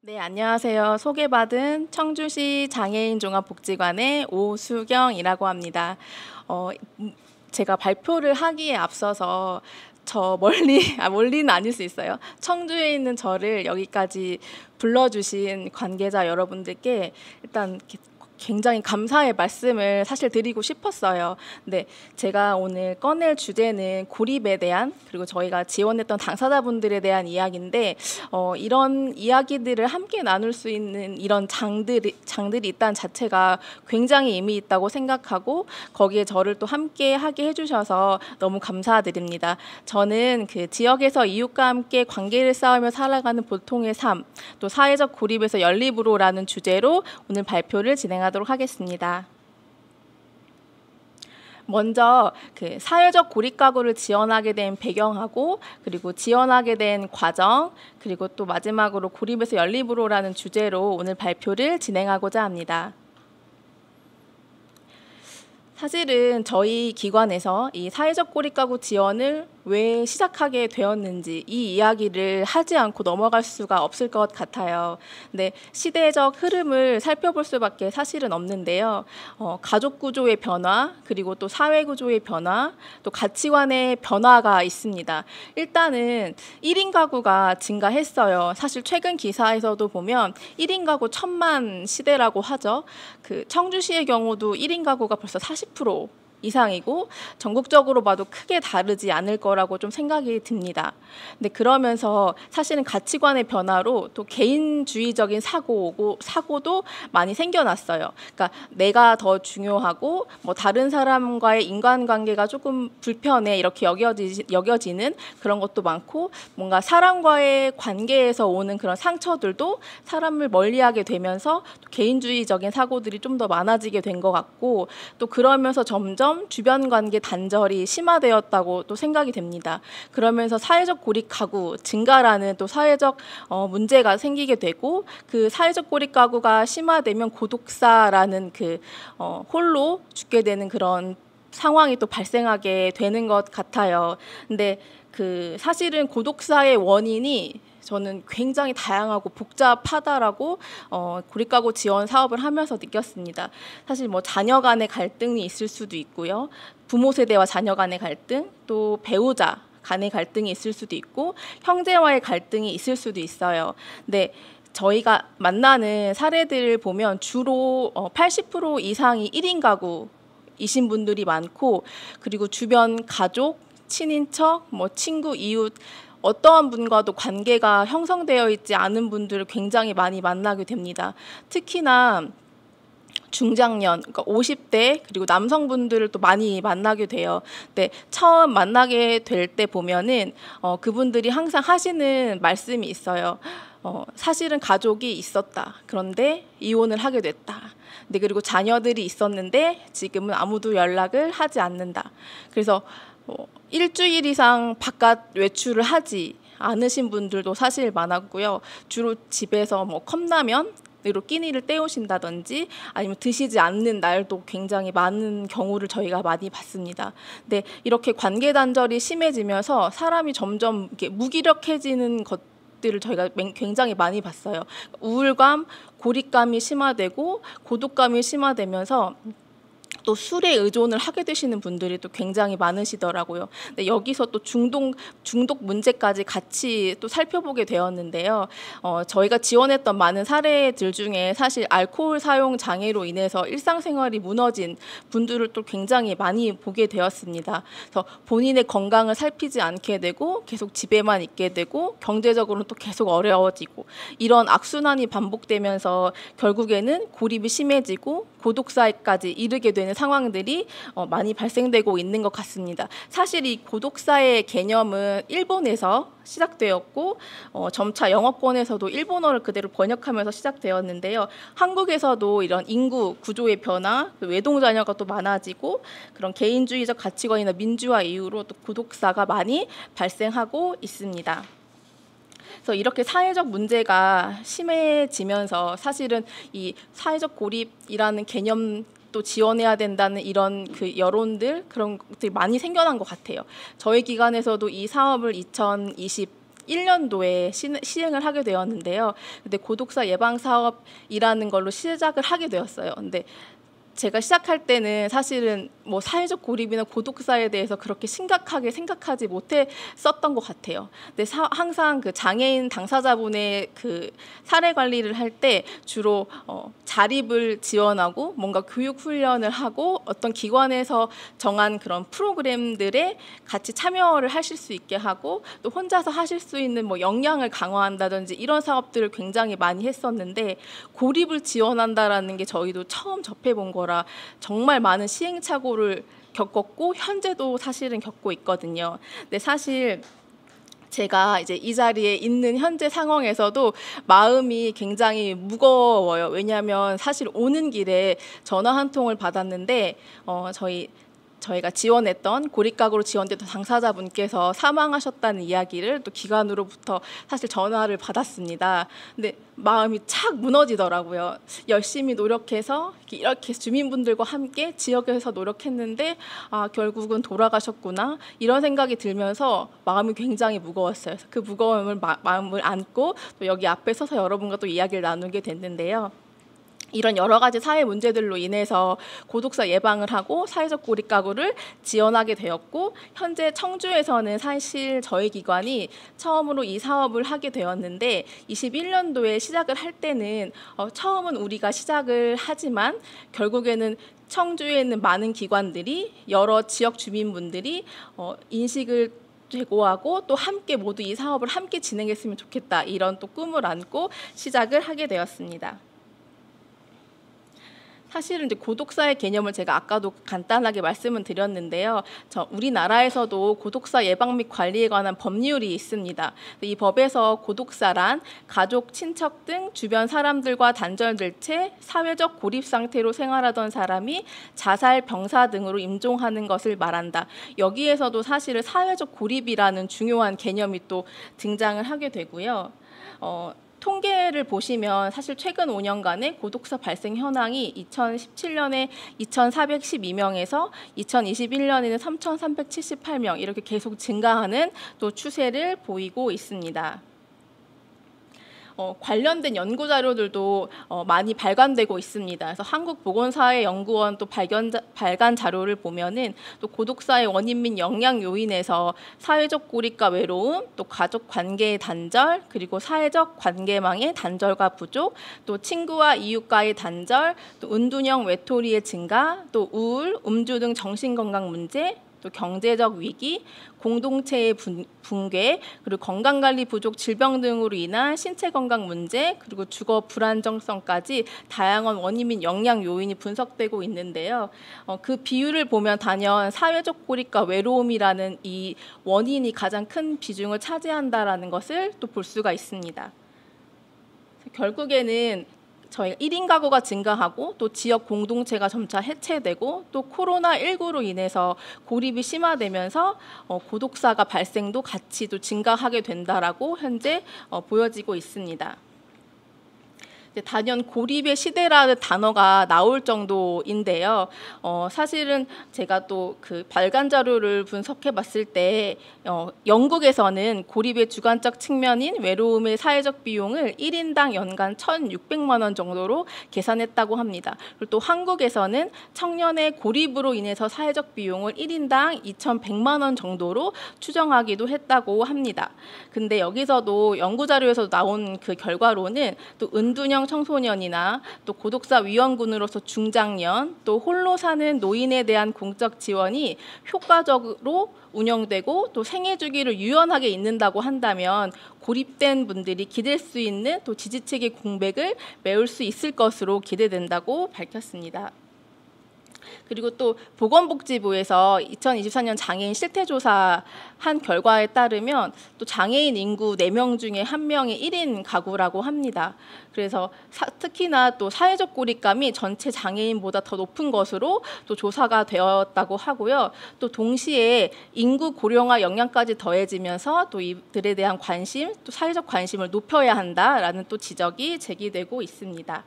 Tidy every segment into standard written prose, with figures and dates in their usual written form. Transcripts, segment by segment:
네, 안녕하세요. 소개받은 청주시 장애인종합복지관의 오수경이라고 합니다. 어, 제가 발표를 하기에 앞서서 저 멀리는 아닐 수 있어요. 청주에 있는 저를 여기까지 불러주신 관계자 여러분들께 일단 굉장히 감사의 말씀을 사실 드리고 싶었어요. 근데 제가 오늘 꺼낼 주제는 고립에 대한, 그리고 저희가 지원했던 당사자분들에 대한 이야기인데, 이런 이야기들을 함께 나눌 수 있는 이런 장들이 있다는 자체가 굉장히 의미 있다고 생각하고, 거기에 저를 또 함께 하게 해주셔서 너무 감사드립니다. 저는 그 지역에서 이웃과 함께 관계를 쌓으며 살아가는 보통의 삶, 또 사회적 고립에서 연립으로라는 주제로 오늘 발표를 진행하도록 하겠습니다. 먼저 그 사회적 고립 가구를 지원하게 된 배경하고, 그리고 지원하게 된 과정, 그리고 또 마지막으로 고립에서 연립으로라는 주제로 오늘 발표를 진행하고자 합니다. 사실은 저희 기관에서 이 사회적 고립 가구 지원을 왜 시작하게 되었는지 이 이야기를 하지 않고 넘어갈 수가 없을 것 같아요. 근데 시대적 흐름을 살펴볼 수밖에 사실은 없는데요. 가족 구조의 변화, 그리고 또 사회 구조의 변화, 또 가치관의 변화가 있습니다. 일단은 1인 가구가 증가했어요. 사실 최근 기사에서도 보면 1인 가구 1000만 시대라고 하죠. 그 청주시의 경우도 1인 가구가 벌써 40% 이상이고 전국적으로 봐도 크게 다르지 않을 거라고 좀 생각이 듭니다. 근데 그러면서 사실은 가치관의 변화로 또 개인주의적인 사고도 많이 생겨났어요. 그러니까 내가 더 중요하고 뭐 다른 사람과의 인간관계가 조금 불편해 이렇게 여겨지는 그런 것도 많고, 뭔가 사람과의 관계에서 오는 그런 상처들도 사람을 멀리하게 되면서 또 개인주의적인 사고들이 좀 더 많아지게 된 것 같고, 또 그러면서 점점 주변 관계 단절이 심화되었다고 또 생각이 됩니다. 그러면서 사회적 고립 가구 증가라는 또 사회적 문제가 생기게 되고, 그 사회적 고립 가구가 심화되면 고독사라는 그 홀로 죽게 되는 그런 상황이 또 발생하게 되는 것 같아요. 근데 그 사실은 고독사의 원인이 저는 굉장히 다양하고 복잡하다라고 고립가구 지원 사업을 하면서 느꼈습니다. 사실 뭐 자녀 간의 갈등이 있을 수도 있고요. 부모 세대와 자녀 간의 갈등, 또 배우자 간의 갈등이 있을 수도 있고, 형제와의 갈등이 있을 수도 있어요. 근데 저희가 만나는 사례들을 보면 주로 80% 이상이 1인 가구이신 분들이 많고, 그리고 주변 가족, 친인척, 뭐 친구, 이웃 어떠한 분과도 관계가 형성되어 있지 않은 분들을 굉장히 많이 만나게 됩니다. 특히나 중장년, 그러니까 50대 그리고 남성분들을 또 많이 만나게 돼요. 근데 처음 만나게 될 때 보면은 그분들이 항상 하시는 말씀이 있어요. 사실은 가족이 있었다. 그런데 이혼을 하게 됐다. 근데 그리고 자녀들이 있었는데 지금은 아무도 연락을 하지 않는다. 그래서 일주일 이상 바깥 외출을 하지 않으신 분들도 사실 많았고요. 주로 집에서 뭐 컵라면으로 끼니를 때우신다든지 아니면 드시지 않는 날도 굉장히 많은 경우를 저희가 많이 봤습니다. 근데 이렇게 관계 단절이 심해지면서 사람이 점점 이렇게 무기력해지는 것들을 저희가 굉장히 많이 봤어요. 우울감, 고립감이 심화되고 고독감이 심화되면서 또 술에 의존을 하게 되시는 분들이 또 굉장히 많으시더라고요. 근데 여기서 또 중독 문제까지 같이 또 살펴보게 되었는데요. 저희가 지원했던 많은 사례들 중에 사실 알코올 사용 장애로 인해서 일상생활이 무너진 분들을 또 굉장히 많이 보게 되었습니다. 그래서 본인의 건강을 살피지 않게 되고 계속 집에만 있게 되고 경제적으로는 또 계속 어려워지고, 이런 악순환이 반복되면서 결국에는 고립이 심해지고 고독사까지 이르게 되는 상황들이 많이 발생되고 있는 것 같습니다. 사실 이 고독사의 개념은 일본에서 시작되었고 점차 영어권에서도 일본어를 그대로 번역하면서 시작되었는데요. 한국에서도 이런 인구 구조의 변화, 외동 자녀가 또 많아지고 그런 개인주의적 가치관이나 민주화 이후로 또 고독사가 많이 발생하고 있습니다. 그래서 이렇게 사회적 문제가 심해지면서 사실은 이 사회적 고립이라는 개념 또 지원해야 된다는 이런 그 여론들, 그런 것들이 많이 생겨난 것 같아요. 저희 기관에서도 이 사업을 21년도에 시행을 하게 되었는데요. 근데 고독사 예방 사업이라는 걸로 시작을 하게 되었어요. 근데 제가 시작할 때는 사실은 뭐 사회적 고립이나 고독사에 대해서 그렇게 심각하게 생각하지 못했었던 것 같아요. 근데 항상 그 장애인 당사자분의 그 사례 관리를 할 때 주로 자립을 지원하고 뭔가 교육 훈련을 하고 어떤 기관에서 정한 그런 프로그램들에 같이 참여를 하실 수 있게 하고 또 혼자서 하실 수 있는 뭐 역량을 강화한다든지 이런 사업들을 굉장히 많이 했었는데 고립을 지원한다라는 게 저희도 처음 접해본 거라 정말 많은 시행착오를 겪었고 현재도 사실은 겪고 있거든요. 근데 사실 제가 이제 이 자리에 있는 현재 상황에서도 마음이 굉장히 무거워요. 왜냐하면 사실 오는 길에 전화 한 통을 받았는데 저희가 지원했던 고립가구로 지원됐던 당사자분께서 사망하셨다는 이야기를 또 기관으로부터 사실 전화를 받았습니다. 근데 마음이 착 무너지더라고요. 열심히 노력해서 이렇게 주민분들과 함께 지역에서 노력했는데 결국은 돌아가셨구나 이런 생각이 들면서 마음이 굉장히 무거웠어요. 그 무거움을 마음을 안고 또 여기 앞에 서서 여러분과 또 이야기를 나누게 됐는데요. 이런 여러 가지 사회 문제들로 인해서 고독사 예방을 하고 사회적 고립가구를 지원하게 되었고 현재 청주에서는 사실 저희 기관이 처음으로 이 사업을 하게 되었는데 21년도에 시작을 할 때는 처음은 우리가 시작을 하지만 결국에는 청주에 있는 많은 기관들이 여러 지역 주민분들이 인식을 제고하고 또 함께 모두 이 사업을 함께 진행했으면 좋겠다 이런 또 꿈을 안고 시작을 하게 되었습니다. 사실은 이제 고독사의 개념을 제가 아까도 간단하게 말씀을 드렸는데요. 우리나라에서도 고독사 예방 및 관리에 관한 법률이 있습니다. 이 법에서 고독사란 가족, 친척 등 주변 사람들과 단절될 채 사회적 고립 상태로 생활하던 사람이 자살, 병사 등으로 임종하는 것을 말한다. 여기에서도 사실은 사회적 고립이라는 중요한 개념이 또 등장을 하게 되고요. 통계를 보시면 사실 최근 5년간의 고독사 발생 현황이 2017년에 2,412명에서 2021년에는 3,378명 이렇게 계속 증가하는 또 추세를 보이고 있습니다. 관련된 연구 자료들도 많이 발간되고 있습니다. 그래서 한국보건사회연구원 또 발간 자료를 보면은 또 고독사의 원인 및 영향 요인에서 사회적 고립과 외로움, 또 가족 관계의 단절, 그리고 사회적 관계망의 단절과 부족, 또 친구와 이웃과의 단절, 또 은둔형 외톨이의 증가, 또 우울, 음주 등 정신건강 문제, 또 경제적 위기, 공동체의 붕괴, 그리고 건강관리 부족, 질병 등으로 인한 신체 건강 문제, 그리고 주거 불안정성까지 다양한 원인 및 영향 요인이 분석되고 있는데요. 그 비율을 보면 단연 사회적 고립과 외로움이라는 이 원인이 가장 큰 비중을 차지한다라는 것을 또 볼 수가 있습니다. 결국에는 저희가 1인 가구가 증가하고 또 지역 공동체가 점차 해체되고 또 코로나19로 인해서 고립이 심화되면서 고독사가 발생도 같이 또 증가하게 된다라고 현재 보여지고 있습니다. 단연 고립의 시대라는 단어가 나올 정도인데요. 사실은 제가 또 그 발간 자료를 분석해 봤을 때 영국에서는 고립의 주관적 측면인 외로움의 사회적 비용을 1인당 연간 1,600만 원 정도로 계산했다고 합니다. 그리고 또 한국에서는 청년의 고립으로 인해서 사회적 비용을 1인당 2,100만 원 정도로 추정하기도 했다고 합니다. 근데 여기서도 연구 자료에서 나온 그 결과로는 또 은둔형 청소년이나 또 고독사 위험군으로서 중장년, 또 홀로 사는 노인에 대한 공적 지원이 효과적으로 운영되고 또 생애 주기를 유연하게 잇는다고 한다면 고립된 분들이 기댈 수 있는 또 지지체계 공백을 메울 수 있을 것으로 기대된다고 밝혔습니다. 그리고 또 보건복지부에서 2024년 장애인 실태조사 한 결과에 따르면 또 장애인 인구 4명 중에 1명이 1인 가구라고 합니다. 그래서 특히나 또 사회적 고립감이 전체 장애인보다 더 높은 것으로 또 조사가 되었다고 하고요. 또 동시에 인구 고령화 영향까지 더해지면서 또 이들에 대한 관심, 또 사회적 관심을 높여야 한다라는 또 지적이 제기되고 있습니다.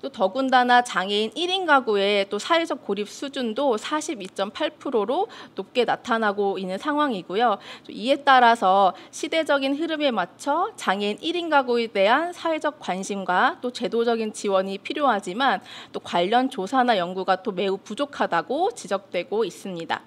또 더군다나 장애인 1인 가구의 또 사회적 고립 수준도 42.8%로 높게 나타나고 있는 상황이고요. 이에 따라서 시대적인 흐름에 맞춰 장애인 1인 가구에 대한 사회적 관심과 또 제도적인 지원이 필요하지만 또 관련 조사나 연구가 또 매우 부족하다고 지적되고 있습니다.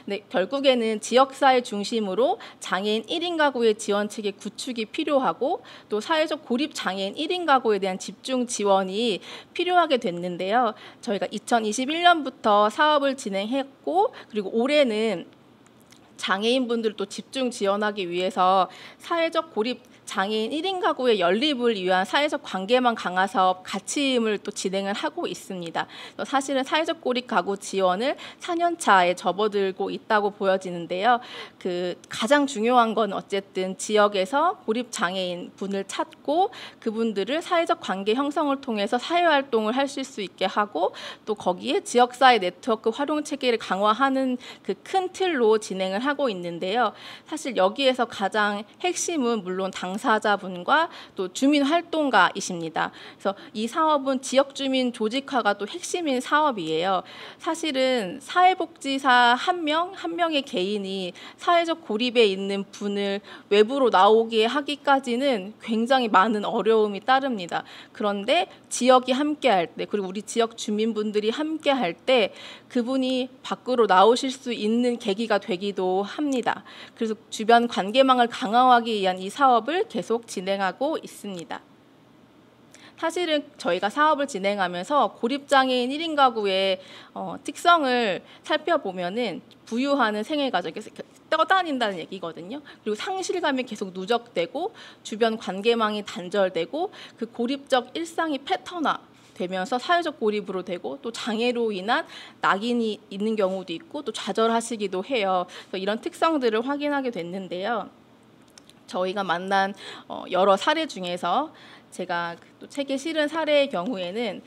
네, 결국에는 지역사회 중심으로 장애인 1인 가구의 지원체계 구축이 필요하고 또 사회적 고립 장애인 1인 가구에 대한 집중 지원이 필요하게 됐는데요. 저희가 2021년부터 사업을 진행했고 그리고 올해는 장애인분들을 또 집중 지원하기 위해서 사회적 고립 장애인 1인 가구의 연립을 위한 사회적 관계망 강화 사업 가치임을 또 진행을 하고 있습니다. 사실은 사회적 고립 가구 지원을 4년 차에 접어들고 있다고 보여지는데요. 가장 중요한 건 어쨌든 지역에서 고립 장애인 분을 찾고 그분들을 사회적 관계 형성을 통해서 사회 활동을 하실 수 있게 하고 또 거기에 지역사회 네트워크 활용 체계를 강화하는 그 큰 틀로 진행을 하고 있는데요. 사실 여기에서 가장 핵심은 물론 당사자분과 또 주민 활동가이십니다. 그래서 이 사업은 지역 주민 조직화가 또 핵심인 사업이에요. 사실은 사회복지사 한 명의 개인이 사회적 고립에 있는 분을 외부로 나오게 하기까지는 굉장히 많은 어려움이 따릅니다. 그런데 지역이 함께할 때 그리고 우리 지역 주민분들이 함께할 때 그분이 밖으로 나오실 수 있는 계기가 되기도 합니다. 그래서 주변 관계망을 강화하기 위한 이 사업을 계속 진행하고 있습니다. 사실은 저희가 사업을 진행하면서 고립장애인 1인 가구의 특성을 살펴보면은 부유하는 생애 과정이 떠다닌다는 얘기거든요. 그리고 상실감이 계속 누적되고 주변 관계망이 단절되고 그 고립적 일상이 패턴화 되면서 사회적 고립으로 되고 또 장애로 인한 낙인이 있는 경우도 있고 또 좌절하시기도 해요. 그래서 이런 특성들을 확인하게 됐는데요. 저희가 만난 여러 사례 중에서 제가 또 책에 실은 사례의 경우에는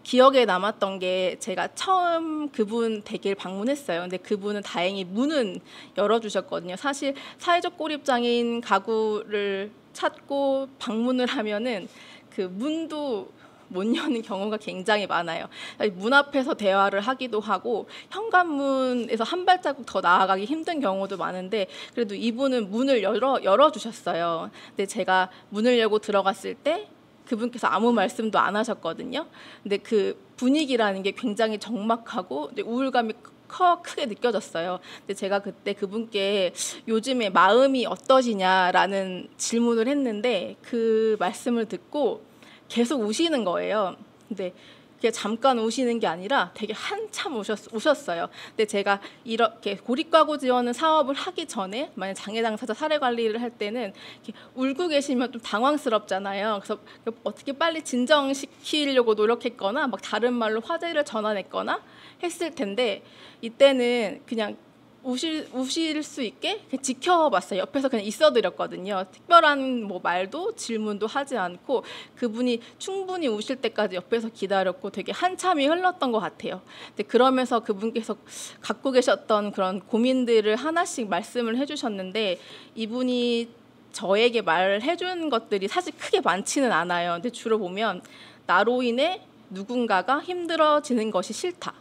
기억에 남았던 게 제가 처음 그분 댁을 방문했어요. 근데 그분은 다행히 문은 열어주셨거든요. 사실 사회적 고립 장애인 가구를 찾고 방문을 하면은 그 문도 못 여는 경우가 굉장히 많아요. 문 앞에서 대화를 하기도 하고 현관문에서 한 발자국 더 나아가기 힘든 경우도 많은데 그래도 이분은 문을 열어주셨어요. 근데 제가 문을 열고 들어갔을 때 그분께서 아무 말씀도 안 하셨거든요. 근데 그 분위기라는 게 굉장히 적막하고 우울감이 크게 느껴졌어요. 근데 제가 그때 그분께 요즘에 마음이 어떠시냐라는 질문을 했는데 그 말씀을 듣고 계속 우시는 거예요. 근데 그게 잠깐 우시는 게 아니라 되게 한참 우셨어요. 근데 제가 이렇게 고립가구 지원은 사업을 하기 전에 만약 장애 당사자 사례 관리를 할 때는 이렇게 울고 계시면 좀 당황스럽잖아요. 그래서 어떻게 빨리 진정시키려고 노력했거나 막 다른 말로 화제를 전환했거나 했을 텐데 이때는 그냥 우실 수 있게 그냥 지켜봤어요. 옆에서 그냥 있어드렸거든요. 특별한 뭐 말도 질문도 하지 않고 그분이 충분히 우실 때까지 옆에서 기다렸고 되게 한참이 흘렀던 것 같아요. 근데 그러면서 그분께서 갖고 계셨던 그런 고민들을 하나씩 말씀을 해주셨는데 이분이 저에게 말을 해준 것들이 사실 크게 많지는 않아요. 근데 주로 보면 나로 인해 누군가가 힘들어지는 것이 싫다.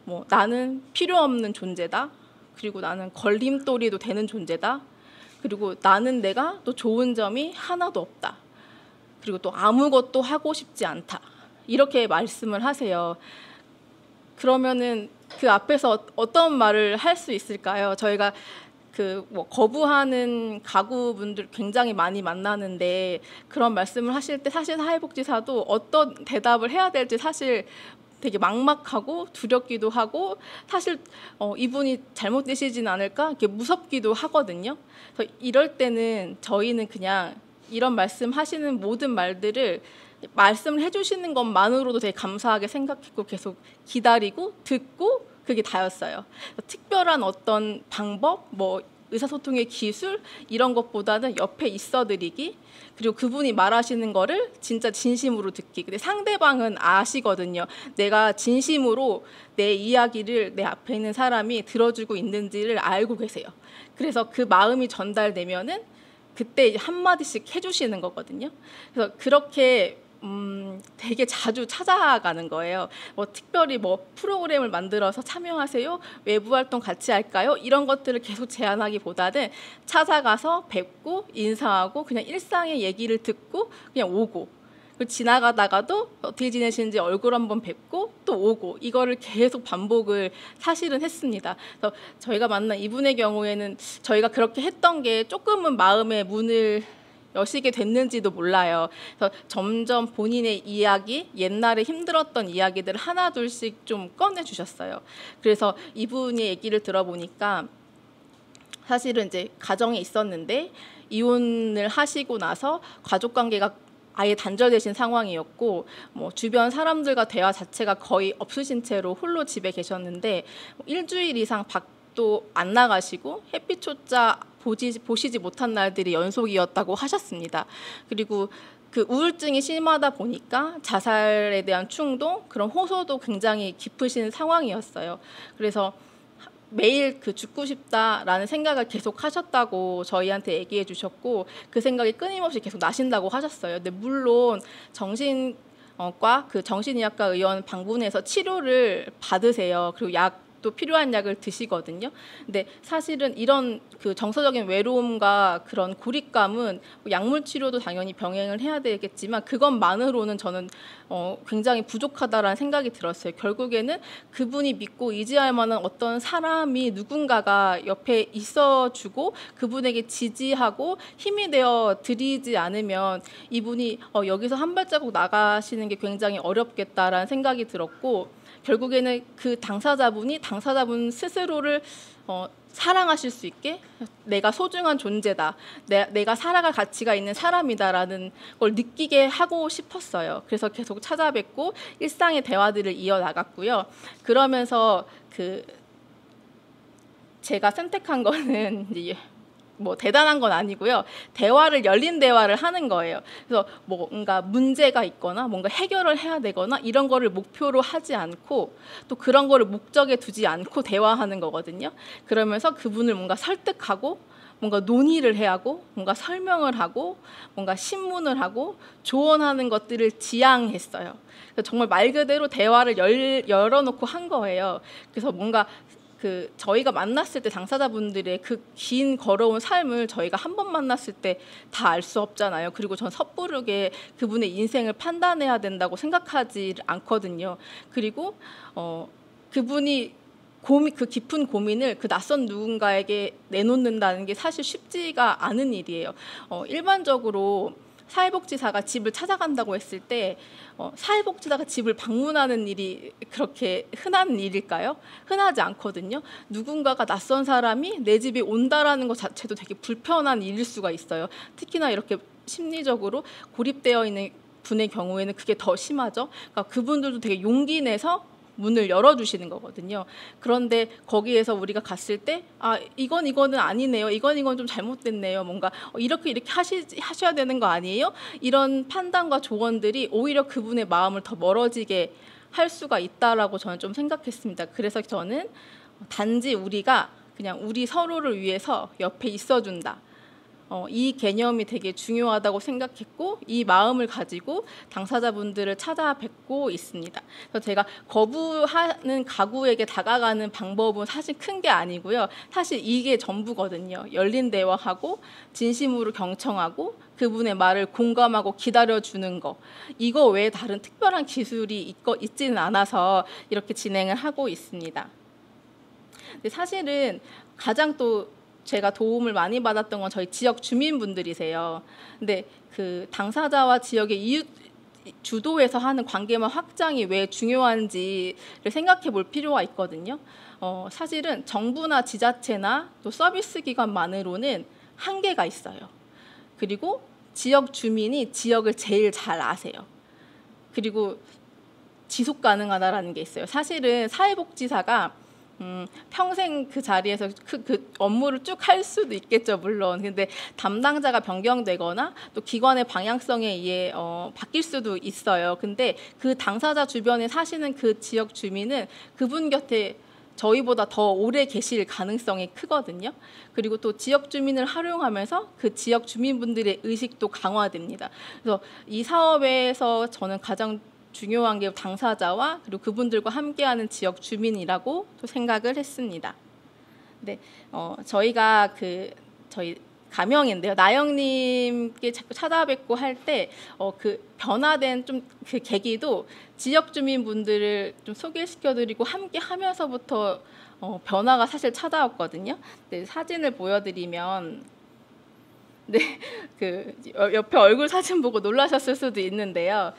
뭐 나는 필요 없는 존재다. 그리고 나는 걸림돌이도 되는 존재다. 그리고 나는 내가 또 좋은 점이 하나도 없다. 그리고 또 아무것도 하고 싶지 않다. 이렇게 말씀을 하세요. 그러면은 그 앞에서 어떤 말을 할 수 있을까요? 저희가 뭐 거부하는 가구분들 굉장히 많이 만나는데 그런 말씀을 하실 때 사실 사회복지사도 어떤 대답을 해야 될지 사실 되게 막막하고 두렵기도 하고 사실 이분이 잘못되시진 않을까 이렇게 무섭기도 하거든요. 그래서 이럴 때는 저희는 그냥 이런 말씀하시는 모든 말들을 말씀을 해주시는 것만으로도 되게 감사하게 생각했고 계속 기다리고 듣고 그게 다였어요. 특별한 어떤 방법, 뭐 의사소통의 기술 이런 것보다는 옆에 있어드리기 그리고 그분이 말하시는 거를 진짜 진심으로 듣기. 근데 상대방은 아시거든요. 내가 진심으로 내 이야기를 내 앞에 있는 사람이 들어주고 있는지를 알고 계세요. 그래서 그 마음이 전달되면은 그때 이제 한마디씩 해주시는 거거든요. 그래서 그렇게 되게 자주 찾아가는 거예요. 뭐 특별히 뭐 프로그램을 만들어서 참여하세요? 외부 활동 같이 할까요? 이런 것들을 계속 제안하기보다는 찾아가서 뵙고 인사하고 그냥 일상의 얘기를 듣고 그냥 오고, 그리고 지나가다가도 어떻게 지내시는지 얼굴 한번 뵙고 또 오고, 이거를 계속 반복을 사실은 했습니다. 그래서 저희가 만난 이분의 경우에는 저희가 그렇게 했던 게 조금은 마음의 문을 여시게 됐는지도 몰라요. 그래서 점점 본인의 이야기, 옛날에 힘들었던 이야기들을 하나 둘씩 좀 꺼내주셨어요. 그래서 이분의 얘기를 들어보니까 사실은 이제 가정에 있었는데 이혼을 하시고 나서 가족관계가 아예 단절되신 상황이었고, 뭐 주변 사람들과 대화 자체가 거의 없으신 채로 홀로 집에 계셨는데 일주일 이상 밖도 안 나가시고 햇빛조차 보시지 못한 날들이 연속이었다고 하셨습니다. 그리고 그 우울증이 심하다 보니까 자살에 대한 충동, 그런 호소도 굉장히 깊으신 상황이었어요. 그래서 매일 그 죽고 싶다라는 생각을 계속 하셨다고 저희한테 얘기해 주셨고, 그 생각이 끊임없이 계속 나신다고 하셨어요. 근데 물론 정신과 그 정신의학과 의원 방문해서 치료를 받으세요. 그리고 또 필요한 약을 드시거든요. 근데 사실은 이런 그 정서적인 외로움과 그런 고립감은 약물 치료도 당연히 병행을 해야 되겠지만 그것만으로는 저는 굉장히 부족하다라는 생각이 들었어요. 결국에는 그분이 믿고 의지할 만한 어떤 사람이 누군가가 옆에 있어주고 그분에게 지지하고 힘이 되어 드리지 않으면 이분이 여기서 한 발자국 나가시는 게 굉장히 어렵겠다라는 생각이 들었고, 결국에는 그 당사자분 스스로를 사랑하실 수 있게 내가 소중한 존재다, 내가 살아갈 가치가 있는 사람이다라는 걸 느끼게 하고 싶었어요. 그래서 계속 찾아뵙고 일상의 대화들을 이어나갔고요. 그러면서 제가 선택한 거는 이제 뭐 대단한 건 아니고요. 열린 대화를 하는 거예요. 그래서 뭔가 문제가 있거나 뭔가 해결을 해야 되거나 이런 거를 목표로 하지 않고 또 그런 거를 목적에 두지 않고 대화하는 거거든요. 그러면서 그분을 뭔가 설득하고 뭔가 논의를 해야 하고 뭔가 설명을 하고 뭔가 신문을 하고 조언하는 것들을 지향했어요. 그래서 정말 말 그대로 대화를 열어놓고 한 거예요. 그래서 뭔가 저희가 만났을 때 당사자분들의 그 긴 걸어온 삶을 저희가 한 번 만났을 때 다 알 수 없잖아요. 그리고 전 섣부르게 그분의 인생을 판단해야 된다고 생각하지 않거든요. 그리고 그분이 그 깊은 고민을 그 낯선 누군가에게 내놓는다는 게 사실 쉽지가 않은 일이에요. 일반적으로 사회복지사가 집을 찾아간다고 했을 때 사회복지사가 집을 방문하는 일이 그렇게 흔한 일일까요? 흔하지 않거든요. 누군가가 낯선 사람이 내 집에 온다라는 것 자체도 되게 불편한 일일 수가 있어요. 특히나 이렇게 심리적으로 고립되어 있는 분의 경우에는 그게 더 심하죠. 그러니까 그분들도 되게 용기 내서 문을 열어주시는 거거든요. 그런데 거기에서 우리가 갔을 때 이거는 아니네요. 이건 좀 잘못됐네요. 뭔가 이렇게 하셔야 되는 거 아니에요? 이런 판단과 조언들이 오히려 그분의 마음을 더 멀어지게 할 수가 있다라고 저는 좀 생각했습니다. 그래서 저는 단지 우리가 그냥 우리 서로를 위해서 옆에 있어준다, 이 개념이 되게 중요하다고 생각했고 이 마음을 가지고 당사자분들을 찾아뵙고 있습니다. 그래서 제가 거부하는 가구에게 다가가는 방법은 사실 큰 게 아니고요. 사실 이게 전부거든요. 열린 대화하고 진심으로 경청하고 그분의 말을 공감하고 기다려주는 거, 이거 외에 다른 특별한 기술이 있지는 않아서 이렇게 진행을 하고 있습니다. 근데 사실은 가장 또 제가 도움을 많이 받았던 건 저희 지역 주민분들이세요. 근데 그 당사자와 지역의 이웃 주도해서 하는 관계망 확장이 왜 중요한지를 생각해 볼 필요가 있거든요. 사실은 정부나 지자체나 또 서비스 기관만으로는 한계가 있어요. 그리고 지역 주민이 지역을 제일 잘 아세요. 그리고 지속 가능하다라는 게 있어요. 사실은 사회복지사가 평생 그 자리에서 그 업무를 쭉 할 수도 있겠죠, 물론. 근데 담당자가 변경되거나 또 기관의 방향성에 의해 바뀔 수도 있어요. 근데 그 당사자 주변에 사시는 그 지역 주민은 그분 곁에 저희보다 더 오래 계실 가능성이 크거든요. 그리고 또 지역 주민을 활용하면서 그 지역 주민분들의 의식도 강화됩니다. 그래서 이 사업에서 저는 가장 중요한 게 당사자와 그리고 그분들과 함께하는 지역 주민이라고 또 생각을 했습니다. 네, 저희가 저희 가명인데요. 나영님께 자꾸 찾아뵙고 할 때 그 변화된 좀 그 계기도 지역 주민분들을 좀 소개시켜드리고 함께 하면서부터 변화가 사실 찾아왔거든요. 네, 사진을 보여드리면 네, 옆에 얼굴 사진 보고 놀라셨을 수도 있는데요.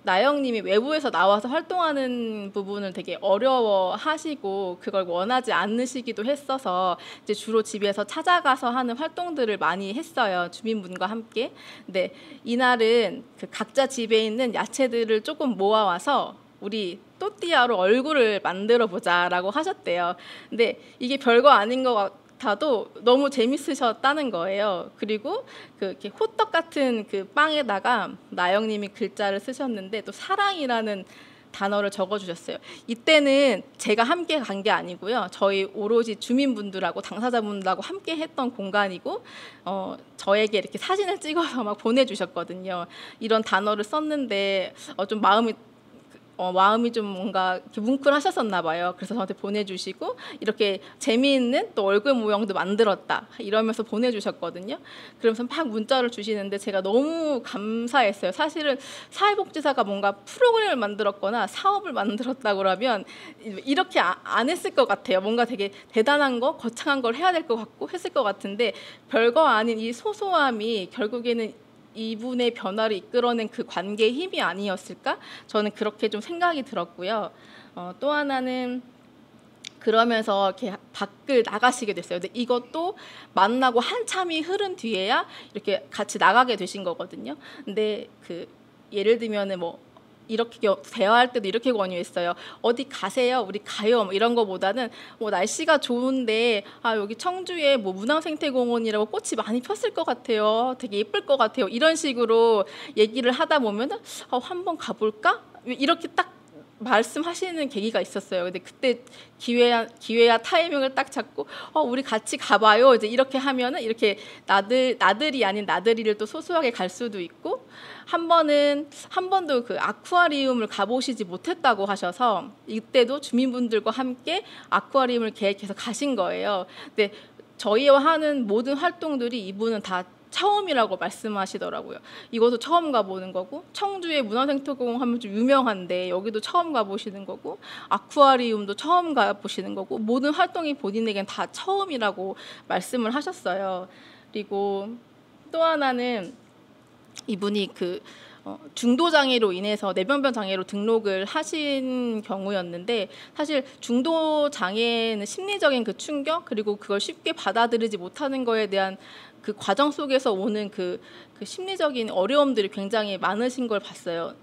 나영님이 외부에서 나와서 활동하는 부분을 되게 어려워하시고 그걸 원하지 않으시기도 했어서 이제 주로 집에서 찾아가서 하는 활동들을 많이 했어요. 주민분과 함께. 근데 이날은 각자 집에 있는 야채들을 조금 모아와서 우리 또띠아로 얼굴을 만들어 보자라고 하셨대요. 근데 이게 별거 아닌 것 같아도 너무 재밌으셨다는 거예요. 그리고 이렇게 호떡 같은 그 빵에다가 나영님이 글자를 쓰셨는데 또 사랑이라는 단어를 적어주셨어요. 이때는 제가 함께 간 게 아니고요. 저희 오로지 주민분들하고 당사자분들하고 함께 했던 공간이고 저에게 이렇게 사진을 찍어서 막 보내주셨거든요. 이런 단어를 썼는데 좀 마음이 좀 뭔가 이렇게 뭉클하셨었나 봐요. 그래서 저한테 보내주시고 이렇게 재미있는 또 얼굴 모형도 만들었다 이러면서 보내주셨거든요. 그러면서 막 문자를 주시는데 제가 너무 감사했어요. 사실은 사회복지사가 뭔가 프로그램을 만들었거나 사업을 만들었다고 그러면 이렇게 안 했을 것 같아요. 뭔가 되게 대단한 거, 거창한 걸 해야 될 것 같고 했을 것 같은데 별거 아닌 이 소소함이 결국에는 이분의 변화를 이끌어낸 그 관계의 힘이 아니었을까? 저는 그렇게 좀 생각이 들었고요. 또 하나는 그러면서 이렇게 밖을 나가시게 됐어요. 근데 이것도 만나고 한참이 흐른 뒤에야 이렇게 같이 나가게 되신 거거든요. 근데 예를 들면은 이렇게 대화할 때도 이렇게 권유했어요. 어디 가세요? 우리 가요. 이런 거보다는 날씨가 좋은데 여기 청주에 문화생태공원이라고 꽃이 많이 폈을 것 같아요. 되게 예쁠 것 같아요. 이런 식으로 얘기를 하다 보면 한번 가볼까? 이렇게 딱 말씀하시는 계기가 있었어요. 근데 그때 기회야 타이밍을 딱 잡고 우리 같이 가봐요. 이제 이렇게 하면은 이렇게 나들이 아닌 나들이를 또 소소하게 갈 수도 있고 한 번도 아쿠아리움을 가보시지 못했다고 하셔서 이때도 주민분들과 함께 아쿠아리움을 계획해서 가신 거예요. 근데 저희와 하는 모든 활동들이 이분은 다 처음이라고 말씀하시더라고요. 이것도 처음 가보는 거고 청주의 문화생태공원 하면 좀 유명한데 여기도 처음 가보시는 거고 아쿠아리움도 처음 가보시는 거고 모든 활동이 본인에겐 다 처음이라고 말씀을 하셨어요. 그리고 또 하나는 이분이 중도장애로 인해서 뇌병변 장애로 등록을 하신 경우였는데 사실 중도장애는 심리적인 충격 그리고 그걸 쉽게 받아들이지 못하는 거에 대한 그 과정 속에서 오는 그 심리적인 어려움들이 굉장히 많으신 걸 봤어요.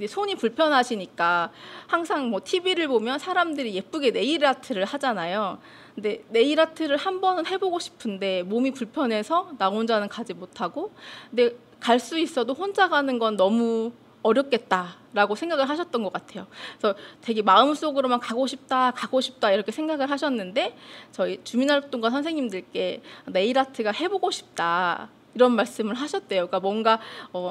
손이 불편하시니까 항상 TV를 보면 사람들이 예쁘게 네일 아트를 하잖아요. 근데 네일 아트를 한 번은 해보고 싶은데 몸이 불편해서 나 혼자는 가지 못하고 근데 갈 수 있어도 혼자 가는 건 너무 어렵겠다라고 생각을 하셨던 것 같아요. 그래서 되게 마음속으로만 가고 싶다 이렇게 생각을 하셨는데 저희 주민활동가 선생님들께 네일 아트가 해보고 싶다 이런 말씀을 하셨대요. 그러니까 뭔가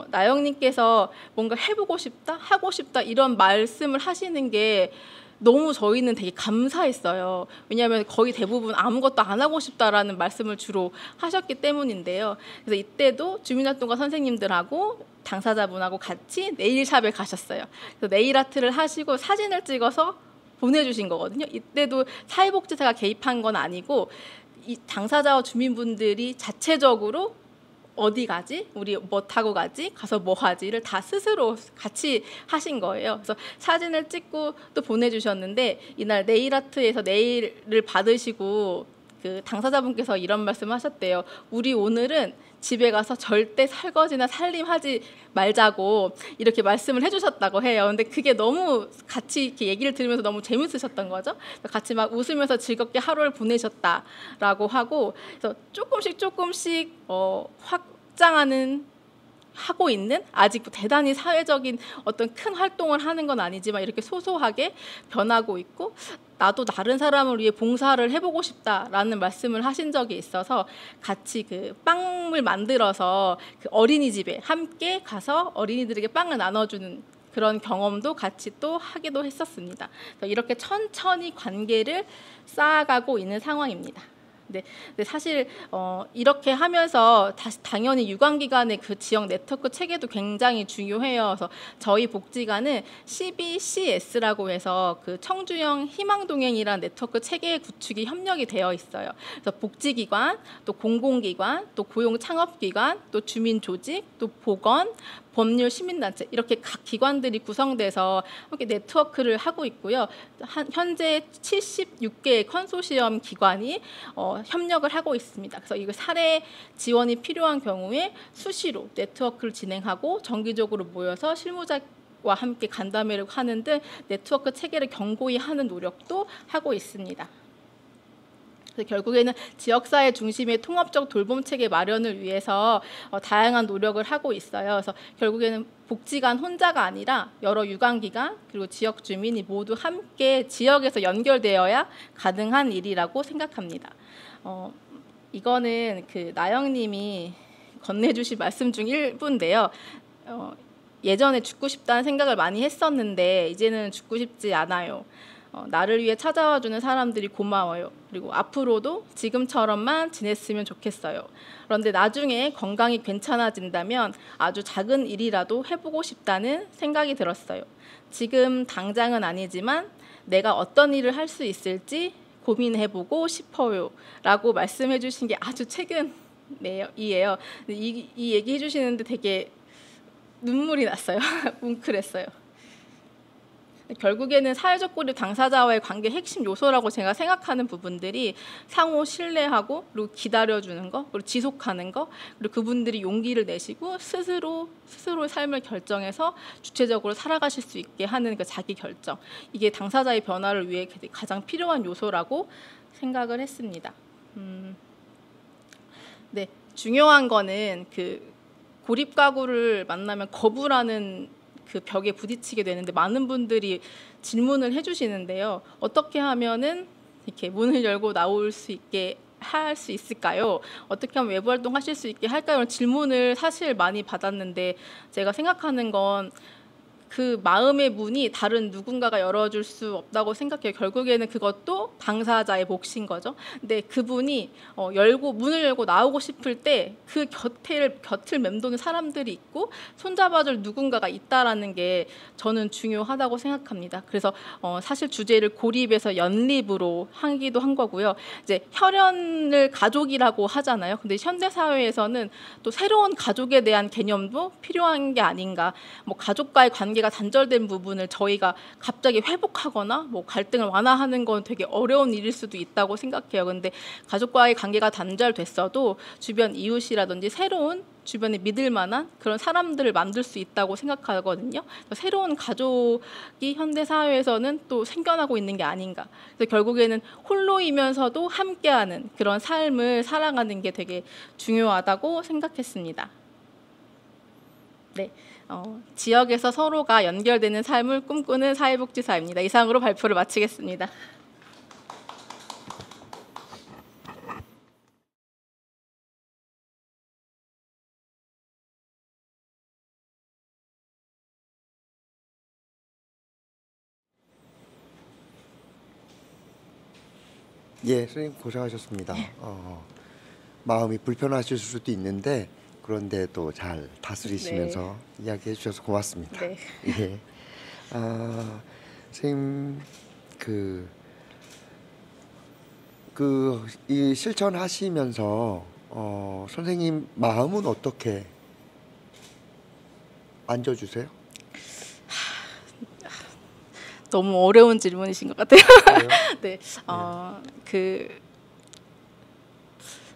나영님께서 뭔가 해보고 싶다, 하고 싶다 이런 말씀을 하시는 게 너무 저희는 되게 감사했어요. 왜냐하면 거의 대부분 아무것도 안 하고 싶다라는 말씀을 주로 하셨기 때문인데요. 그래서 이때도 주민활동가 선생님들하고 당사자분하고 같이 네일샵에 가셨어요. 그래서 네일 아트를 하시고 사진을 찍어서 보내주신 거거든요. 이때도 사회복지사가 개입한 건 아니고 이 당사자와 주민분들이 자체적으로 어디 가지? 우리 뭐 타고 가지? 가서 뭐 하지를 다 스스로 같이 하신 거예요. 그래서 사진을 찍고 또 보내주셨는데 이날 네일아트에서 네일을 받으시고 당사자분께서 이런 말씀하셨대요. 우리 오늘은 집에 가서 절대 설거지나 살림하지 말자고 이렇게 말씀을 해주셨다고 해요. 근데 그게 너무 같이 이렇게 얘기를 들으면서 너무 재밌으셨던 거죠. 같이 막 웃으면서 즐겁게 하루를 보내셨다라고 하고 그래서 조금씩 확장하는 하고 있는, 아직 대단히 사회적인 어떤 큰 활동을 하는 건 아니지만 이렇게 소소하게 변하고 있고, 나도 다른 사람을 위해 봉사를 해보고 싶다라는 말씀을 하신 적이 있어서 같이 그 빵을 만들어서 그 어린이집에 함께 가서 어린이들에게 빵을 나눠주는 그런 경험도 같이 또 하기도 했었습니다. 그래서 이렇게 천천히 관계를 쌓아가고 있는 상황입니다. 근데 사실 이렇게 하면서 당연히 유관기관의 그 지역 네트워크 체계도 굉장히 중요해요. 그래서 저희 복지관은 CBCS라고 해서 그 청주형 희망동행이라는 네트워크 체계 구축이 협력이 되어 있어요. 그래서 복지기관, 또 공공기관, 또 고용창업기관, 또 주민조직, 또 보건, 법률 시민단체 이렇게 각 기관들이 구성돼서 이렇게 네트워크를 하고 있고요. 현재 76개의 컨소시엄 기관이 협력을 하고 있습니다. 그래서 이거 사례 지원이 필요한 경우에 수시로 네트워크를 진행하고 정기적으로 모여서 실무자와 함께 간담회를 하는 등 네트워크 체계를 견고히 하는 노력도 하고 있습니다. 그래서 결국에는 지역사회 중심의 통합적 돌봄 체계 마련을 위해서 다양한 노력을 하고 있어요. 그래서 결국에는 복지관 혼자가 아니라 여러 유관기관 그리고 지역 주민이 모두 함께 지역에서 연결되어야 가능한 일이라고 생각합니다. 이거는 그 나영님이 건네주신 말씀 중 일부인데요. 예전에 죽고 싶다는 생각을 많이 했었는데 이제는 죽고 싶지 않아요. 나를 위해 찾아와주는 사람들이 고마워요. 그리고 앞으로도 지금처럼만 지냈으면 좋겠어요. 그런데 나중에 건강이 괜찮아진다면 아주 작은 일이라도 해보고 싶다는 생각이 들었어요. 지금 당장은 아니지만 내가 어떤 일을 할 수 있을지 고민해보고 싶어요. 라고 말씀해 주신 게 아주 최근이에요. 이 얘기 해주시는데 되게 눈물이 났어요. 뭉클했어요. 결국에는 사회적 고립 당사자와의 관계 핵심 요소라고 제가 생각하는 부분들이 상호 신뢰하고 그리고 기다려주는 거 그리고 지속하는 거 그리고 그분들이 용기를 내시고 스스로의 삶을 결정해서 주체적으로 살아가실 수 있게 하는 그 자기 결정, 이게 당사자의 변화를 위해 가장 필요한 요소라고 생각을 했습니다. 네, 중요한 거는 그 고립 가구를 만나면 거부라는 그 벽에 부딪히게 되는데 많은 분들이 질문을 해주시는데요. 어떻게 하면은 이렇게 문을 열고 나올 수 있게 할 수 있을까요? 어떻게 하면 외부 활동하실 수 있게 할까요? 이런 질문을 사실 많이 받았는데 제가 생각하는 건 그 마음의 문이 다른 누군가가 열어줄 수 없다고 생각해요. 결국에는 그것도 당사자의 몫인 거죠. 근데 그분이 문을 열고 나오고 싶을 때 그 곁을 맴도는 사람들이 있고 손잡아줄 누군가가 있다라는 게 저는 중요하다고 생각합니다. 그래서 사실 주제를 고립에서 연립으로 하기도 한 거고요. 이제 혈연을 가족이라고 하잖아요. 근데 현대 사회에서는 또 새로운 가족에 대한 개념도 필요한 게 아닌가. 뭐 가족과의 관계가 단절된 부분을 저희가 갑자기 회복하거나 뭐 갈등을 완화하는 건 되게 어려운 일일 수도 있다고 생각해요. 근데 가족과의 관계가 단절됐어도 주변 이웃이라든지 새로운 주변에 믿을 만한 그런 사람들을 만들 수 있다고 생각하거든요. 새로운 가족이 현대 사회에서는 또 생겨나고 있는 게 아닌가. 그래서 결국에는 홀로이면서도 함께하는 그런 삶을 살아가는 게 되게 중요하다고 생각했습니다. 네. 지역에서 서로가 연결되는 삶을 꿈꾸는 사회복지사입니다. 이상으로 발표를 마치겠습니다. 예, 선생님 고생하셨습니다. 마음이 불편하실 수도 있는데 그런데 또 잘 다스리시면서 네. 이야기해 주셔서 고맙습니다. 네. 예. 선생님 이 실천하시면서 선생님 마음은 어떻게 안겨주세요? 너무 어려운 질문이신 것 같아요. 네. 그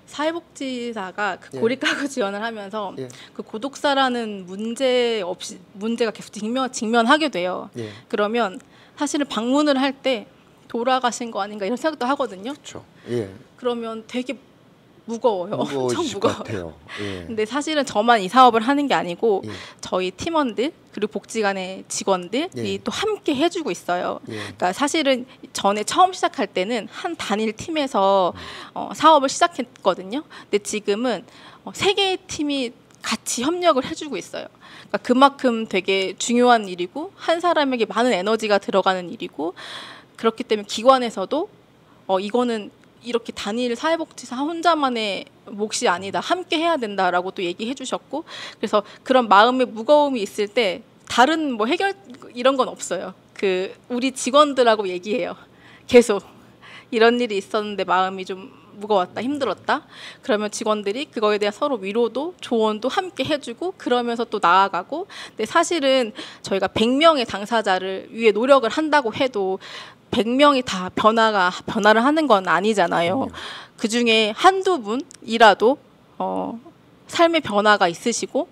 사회복지사가 그 고립가구 지원을 하면서 그 고독사라는 문제가 계속 직면하게 돼요. 그러면 사실은 방문을 할 때 돌아가신 거 아닌가 이런 생각도 하거든요. 그렇죠. 그러면 되게 무거워요. 엄청 무거우실 무거워요. 것 같아요. 예. 근데 사실은 저만 이 사업을 하는 게 아니고 예. 저희 팀원들 그리고 복지관의 직원들이 예. 또 함께 해주고 있어요. 예. 그러니까 사실은 전에 처음 시작할 때는 한 단일 팀에서 사업을 시작했거든요. 근데 지금은 3개의 팀이 같이 협력을 해주고 있어요. 그러니까 그만큼 되게 중요한 일이고 한 사람에게 많은 에너지가 들어가는 일이고 그렇기 때문에 기관에서도 이거는 이렇게 단일 사회복지사 혼자만의 몫이 아니다. 함께 해야 된다라고 또 얘기해 주셨고 그래서 그런 마음의 무거움이 있을 때 다른 뭐 해결 이런 건 없어요. 우리 직원들하고 얘기해요. 계속 이런 일이 있었는데 마음이 좀 무거웠다, 힘들었다. 그러면 직원들이 그거에 대한 서로 위로도 조언도 함께 해주고 그러면서 또 나아가고. 근데 사실은 저희가 100명의 당사자를 위해 노력을 한다고 해도 100명이 다 변화를 하는 건 아니잖아요. 그 중에 한두 분이라도 삶의 변화가 있으시고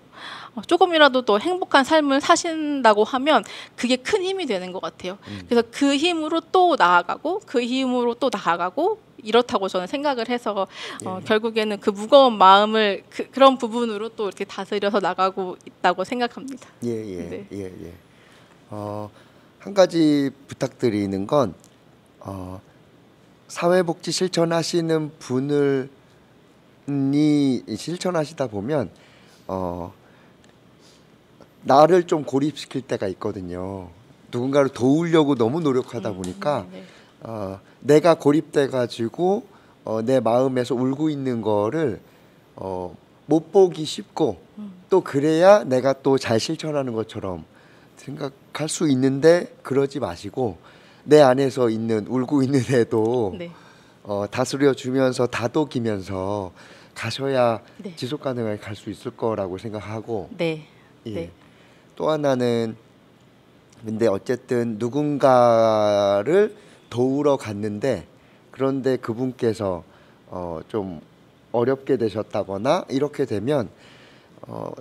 조금이라도 더 행복한 삶을 사신다고 하면 그게 큰 힘이 되는 것 같아요. 그래서 그 힘으로 또 나아가고 그 힘으로 또 나아가고 이렇다고 저는 생각을 해서 결국에는 그 무거운 마음을 그런 부분으로 또 이렇게 다스려서 나가고 있다고 생각합니다. 네. 한 가지 부탁드리는 건 사회복지 실천하시는 분이 실천하시다 보면 나를 좀 고립시킬 때가 있거든요. 누군가를 도우려고 너무 노력하다 보니까 내가 고립돼 가지고 내 마음에서 울고 있는 거를 못 보기 쉽고 또 그래야 내가 또 잘 실천하는 것처럼 생각할 수 있는데 그러지 마시고 내 안에서 있는 울고 있는 애도 다스려 주면서 다독이면서 가셔야 지속 가능하게 갈 수 있을 거라고 생각하고 또 하나는 근데 어쨌든 누군가를 도우러 갔는데 그런데 그분께서 좀 어렵게 되셨다거나 이렇게 되면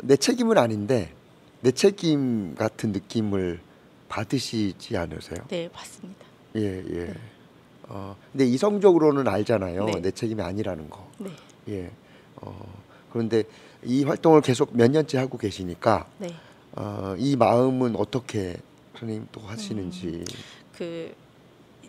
내 책임은 아닌데 내 책임 같은 느낌을 받으시지 않으세요? 네, 맞습니다. 근데 이성적으로는 알잖아요. 내 책임이 아니라는 거. 그런데 이 활동을 계속 몇 년째 하고 계시니까 이 마음은 어떻게 선생님 또 하시는지.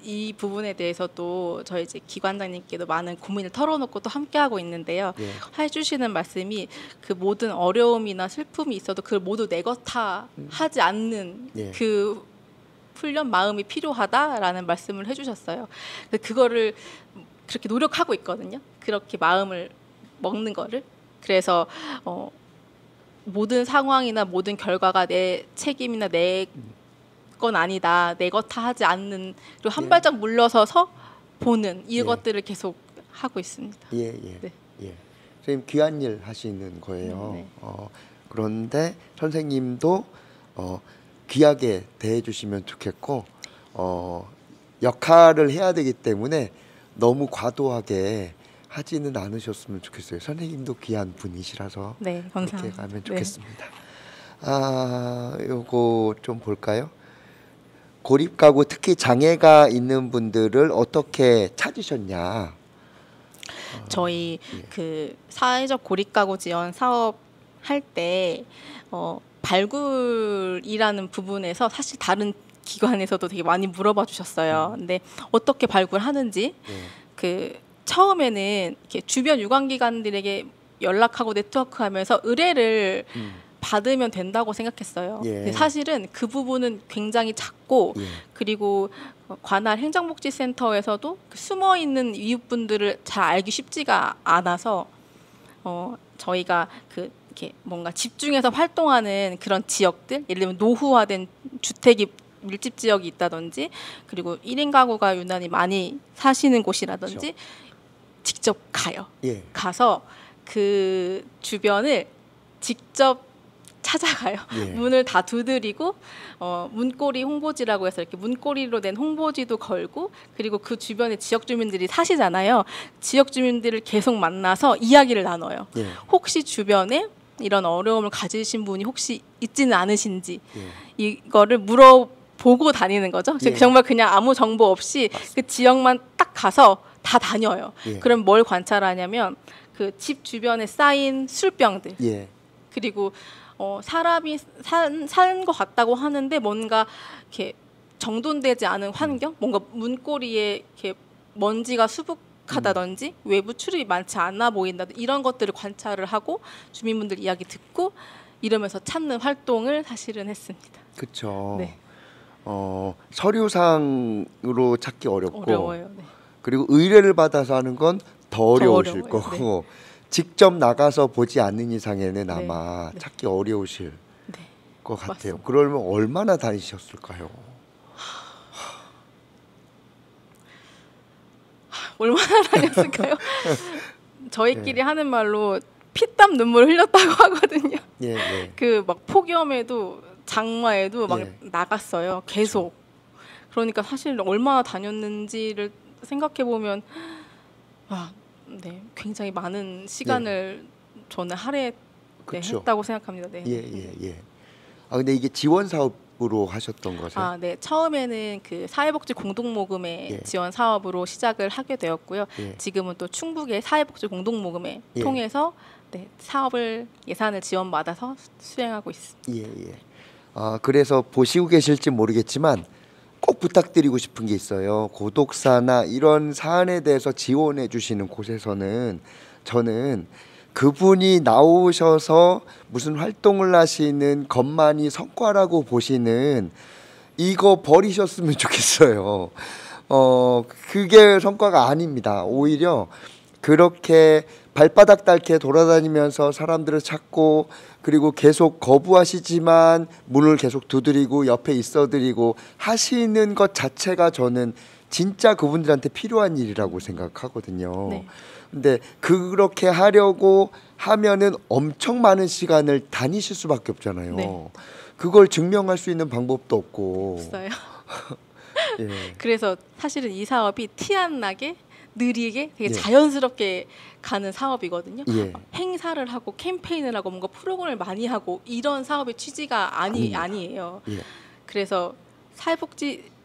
이 부분에 대해서도 저희 이제 기관장님께도 많은 고민을 털어놓고 또 함께 하고 있는데요. 해주시는 말씀이 그 모든 어려움이나 슬픔이 있어도 그걸 모두 내 것 하지 않는 그 훈련 마음이 필요하다라는 말씀을 해주셨어요. 그거를 그렇게 노력하고 있거든요. 그렇게 마음을 먹는 거를. 그래서 모든 상황이나 모든 결과가 내 책임이나 내 건 아니다. 내 것 하지 않는 그리고 한 발짝 물러서서 보는 이것들을 계속 하고 있습니다. 선생님 귀한 일 하시는 거예요. 그런데 선생님도 귀하게 대해주시면 좋겠고 역할을 해야 되기 때문에 너무 과도하게 하지는 않으셨으면 좋겠어요. 선생님도 귀한 분이시라서 감사합니다. 그렇게 가면 좋겠습니다. 요거 좀 볼까요? 고립가구 특히 장애가 있는 분들을 어떻게 찾으셨냐? 저희 그 사회적 고립가구 지원 사업 할 때 발굴이라는 부분에서 사실 다른 기관에서도 되게 많이 물어봐 주셨어요. 근데 어떻게 발굴하는지 처음에는 이렇게 주변 유관기관들에게 연락하고 네트워크하면서 의뢰를 받으면 된다고 생각했어요. 근데 사실은 그 부분은 굉장히 작고 그리고 관할 행정복지센터에서도 숨어 있는 이웃분들을 잘 알기 쉽지가 않아서 저희가 이렇게 뭔가 집중해서 활동하는 그런 지역들, 예를 들면 노후화된 주택이 밀집 지역이 있다든지 그리고 1인 가구가 유난히 많이 사시는 곳이라든지 직접 가요. 가서 그 주변을 직접 찾아가요. 문을 다 두드리고 문고리 홍보지라고 해서 이렇게 문고리로 된 홍보지도 걸고 그리고 그 주변에 지역 주민들이 사시잖아요. 지역 주민들을 계속 만나서 이야기를 나눠요. 혹시 주변에 이런 어려움을 가지신 분이 혹시 있지는 않으신지 이거를 물어보고 다니는 거죠. 정말 그냥 아무 정보 없이 그 지역만 딱 가서 다 다녀요. 그럼 뭘 관찰하냐면 그 집 주변에 쌓인 술병들 예. 그리고 사람이 사는 것 같다고 하는데 뭔가 이렇게 정돈되지 않은 환경, 뭔가 문고리에 이렇게 먼지가 수북하다든지 외부 출입이 많지 않아 보인다 이런 것들을 관찰을 하고 주민분들 이야기 듣고 이러면서 찾는 활동을 사실은 했습니다. 그렇죠. 네. 서류상으로 찾기 어려워요. 네. 그리고 의뢰를 받아서 하는 건 더 어려우실 거고 네. 직접 나가서 보지 않는 이상에는 아마 네. 찾기 어려우실 네. 것 같아요. 맞습니다. 그러면 얼마나 다니셨을까요? 얼마나 다녔을까요? 저희끼리 하는 말로 피땀 눈물 흘렸다고 하거든요. 그 막 폭염에도 장마에도 막 나갔어요. 계속. 그러니까 사실 얼마나 다녔는지를 생각해 보면 네, 굉장히 많은 시간을 저는 할애했다고 생각합니다. 네. 예. 근데 이게 지원 사업으로 하셨던 거죠? 네. 처음에는 그 사회복지 공동모금의 지원 사업으로 시작을 하게 되었고요. 지금은 또 충북의 사회복지 공동모금에 통해서 네, 사업을 예산을 지원받아서 수행하고 있습니다. 그래서 보시고 계실지 모르겠지만 꼭 부탁드리고 싶은 게 있어요. 고독사나 이런 사안에 대해서 지원해 주시는 곳에서는 저는 그분이 나오셔서 무슨 활동을 하시는 것만이 성과라고 보시는 이거 버리셨으면 좋겠어요. 그게 성과가 아닙니다. 오히려 그렇게 발바닥 닳게 돌아다니면서 사람들을 찾고 그리고 계속 거부하시지만 문을 계속 두드리고 옆에 있어드리고 하시는 것 자체가 저는 진짜 그분들한테 필요한 일이라고 생각하거든요. 네. 근데 그렇게 하려고 하면은 엄청 많은 시간을 다니실 수밖에 없잖아요. 네. 그걸 증명할 수 있는 방법도 없고. 없어요. 그래서 사실은 이 사업이 티 안 나게 느리게 되게 자연스럽게 가는 사업이거든요. 행사를 하고 캠페인을 하고 뭔가 프로그램을 많이 하고 이런 사업의 취지가 아니에요. 그래서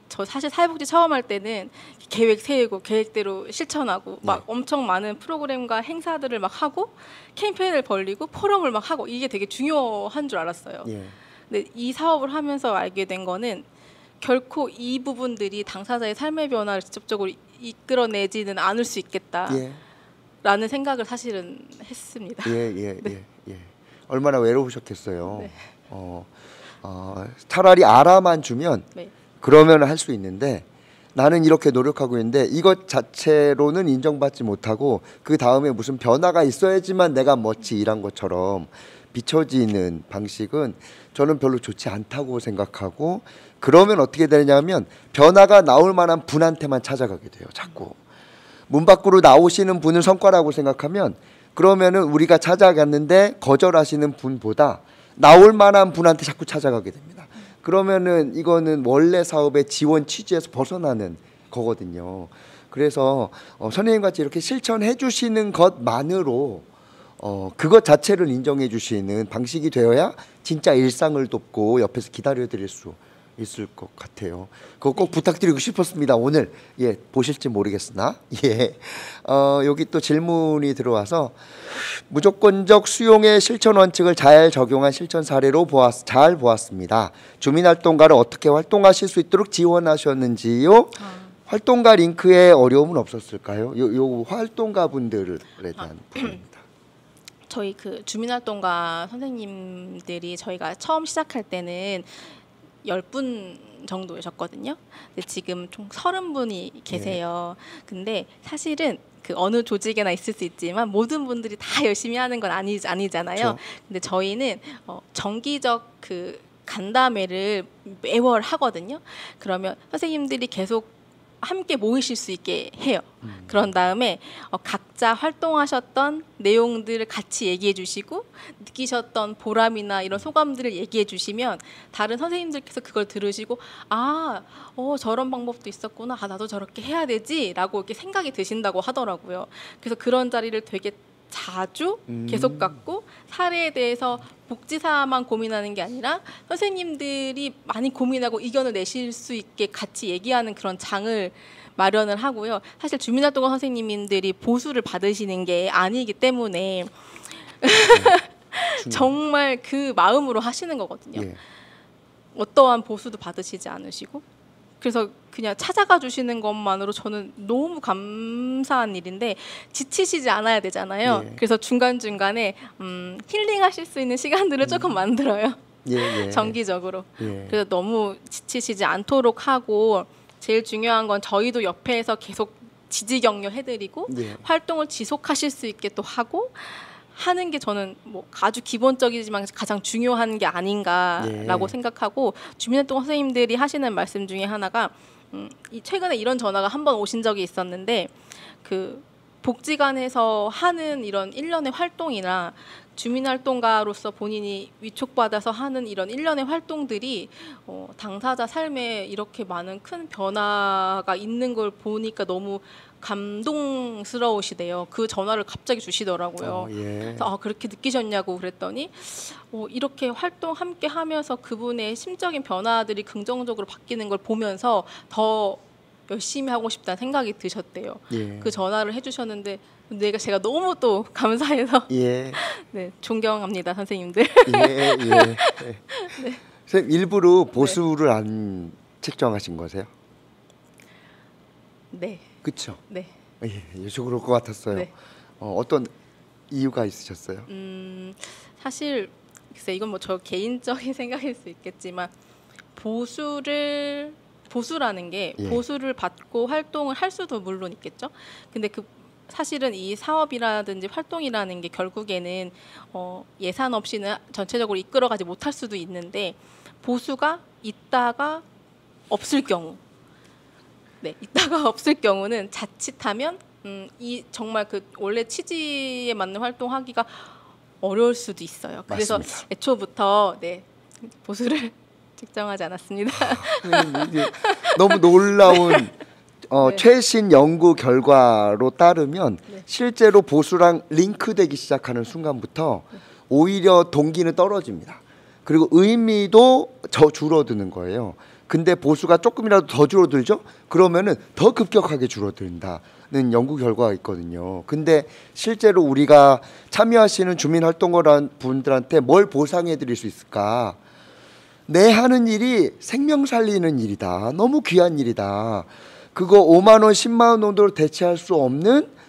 저 사실 사회복지 처음 할 때는 계획 세우고 계획대로 실천하고 막 엄청 많은 프로그램과 행사들을 막 하고 캠페인을 벌리고 포럼을 막 하고 이게 되게 중요한 줄 알았어요. 근데 이 사업을 하면서 알게 된 거는 결코 이 부분들이 당사자의 삶의 변화를 직접적으로 이끌어내지는 않을 수 있겠다라는 생각을 사실은 했습니다. 얼마나 외로우셨겠어요. 차라리 알아만 주면 그러면 할 수 있는데 나는 이렇게 노력하고 있는데 이것 자체로는 인정받지 못하고 그 다음에 무슨 변화가 있어야지만 내가 멋지 일한 것처럼 비춰지는 방식은 저는 별로 좋지 않다고 생각하고 그러면 어떻게 되냐면 변화가 나올 만한 분한테만 찾아가게 돼요. 자꾸 문 밖으로 나오시는 분을 성과라고 생각하면 그러면은 우리가 찾아갔는데 거절하시는 분보다 나올 만한 분한테 자꾸 찾아가게 됩니다. 그러면은 이거는 원래 사업의 지원 취지에서 벗어나는 거거든요. 그래서 선생님같이 이렇게 실천해 주시는 것만으로 그것 자체를 인정해 주시는 방식이 되어야 진짜 일상을 돕고 옆에서 기다려 드릴 수 있을 것 같아요. 그거 꼭 부탁드리고 싶었습니다. 오늘 보실지 모르겠으나 여기 또 질문이 들어와서 무조건적 수용의 실천 원칙을 잘 적용한 실천 사례로 잘 보았습니다. 주민활동가를 어떻게 활동하실 수 있도록 지원하셨는지요? 활동가 링크에 어려움은 없었을까요? 요 활동가 분들에 대한 부분입니다. 저희 그 주민활동가 선생님들이 저희가 처음 시작할 때는 10분 정도셨거든요. 근데 지금 총 30분이 계세요. 근데 사실은 그 어느 조직에나 있을 수 있지만 모든 분들이 다 열심히 하는 건 아니잖아요. 그렇죠. 근데 저희는 정기적 그 간담회를 매월 하거든요. 그러면 선생님들이 계속 함께 모이실 수 있게 해요. 그런 다음에 각자 활동하셨던 내용들을 같이 얘기해 주시고 느끼셨던 보람이나 이런 소감들을 얘기해 주시면 다른 선생님들께서 그걸 들으시고 저런 방법도 있었구나. 나도 저렇게 해야 되지 라고 이렇게 생각이 드신다고 하더라고요. 그래서 그런 자리를 되게 자주 계속 갖고 사례에 대해서 복지사만 고민하는 게 아니라 선생님들이 많이 고민하고 의견을 내실 수 있게 같이 얘기하는 그런 장을 마련을 하고요. 사실 주민활동가 선생님들이 보수를 받으시는 게 아니기 때문에 정말 그 마음으로 하시는 거거든요. 예. 어떠한 보수도 받으시지 않으시고 그래서 그냥 찾아가 주시는 것만으로 저는 너무 감사한 일인데 지치시지 않아야 되잖아요. 예. 그래서 중간중간에 힐링하실 수 있는 시간들을 조금 만들어요. 예, 예. 정기적으로. 예. 그래서 너무 지치시지 않도록 하고 제일 중요한 건 저희도 옆에서 계속 지지 격려해드리고 예. 활동을 지속하실 수 있게 또 하고 하는 게 저는 뭐 아주 기본적이지만 가장 중요한 게 아닌가라고 예. 생각하고 주민활동 선생님들이 하시는 말씀 중에 하나가 최근에 이런 전화가 한 번 오신 적이 있었는데 그 복지관에서 하는 이런 일련의 활동이나 주민활동가로서 본인이 위촉받아서 하는 이런 일련의 활동들이 당사자 삶에 이렇게 많은 큰 변화가 있는 걸 보니까 너무 감동스러우시대요. 그 전화를 갑자기 주시더라고요. 예. 그래서 그렇게 느끼셨냐고 그랬더니 이렇게 활동 함께 하면서 그분의 심적인 변화들이 긍정적으로 바뀌는 걸 보면서 더 열심히 하고 싶다는 생각이 드셨대요. 예. 그 전화를 해주셨는데 제가 너무 또 감사해서 예. 네, 존경합니다 선생님들. 예, 예. 네. 네. 선생님 일부러 보수를 네. 안 책정하신 거세요? 네. 그렇죠. 네. 예, 그럴 것 같았어요. 네. 어떤 이유가 있으셨어요? 사실 글쎄 이건 뭐 저 개인적인 생각일 수 있겠지만 보수라는 게 예. 보수를 받고 활동을 할 수도 물론 있겠죠. 근데 사실은 이 사업이라든지 활동이라는 게 결국에는 예산 없이는 전체적으로 이끌어가지 못할 수도 있는데 보수가 있다가 없을 경우 네, 있다가 없을 경우는 자칫하면 이 정말 그 원래 취지에 맞는 활동하기가 어려울 수도 있어요. 그래서 맞습니다. 애초부터 네, 보수를 책정하지 않았습니다. 너무 놀라운 네. 네. 최신 연구 결과로 따르면 네. 실제로 보수랑 링크되기 시작하는 순간부터 네. 오히려 동기는 떨어집니다. 그리고 의미도 줄어드는 거예요. 근데 보수가 조금이라도 더 줄어들죠? 그러면은 더 급격하게 줄어든다는 연구 결과가 있거든요. 근데 실제로 우리가 참여하시는 주민활동가 분들한테 뭘 보상해 드릴 수 있을까? 내 하는 일이 생명 살리는 일이다. 너무 귀한 일이다. 그거 5만 원, 10만 원 정도로 대체할 수 없는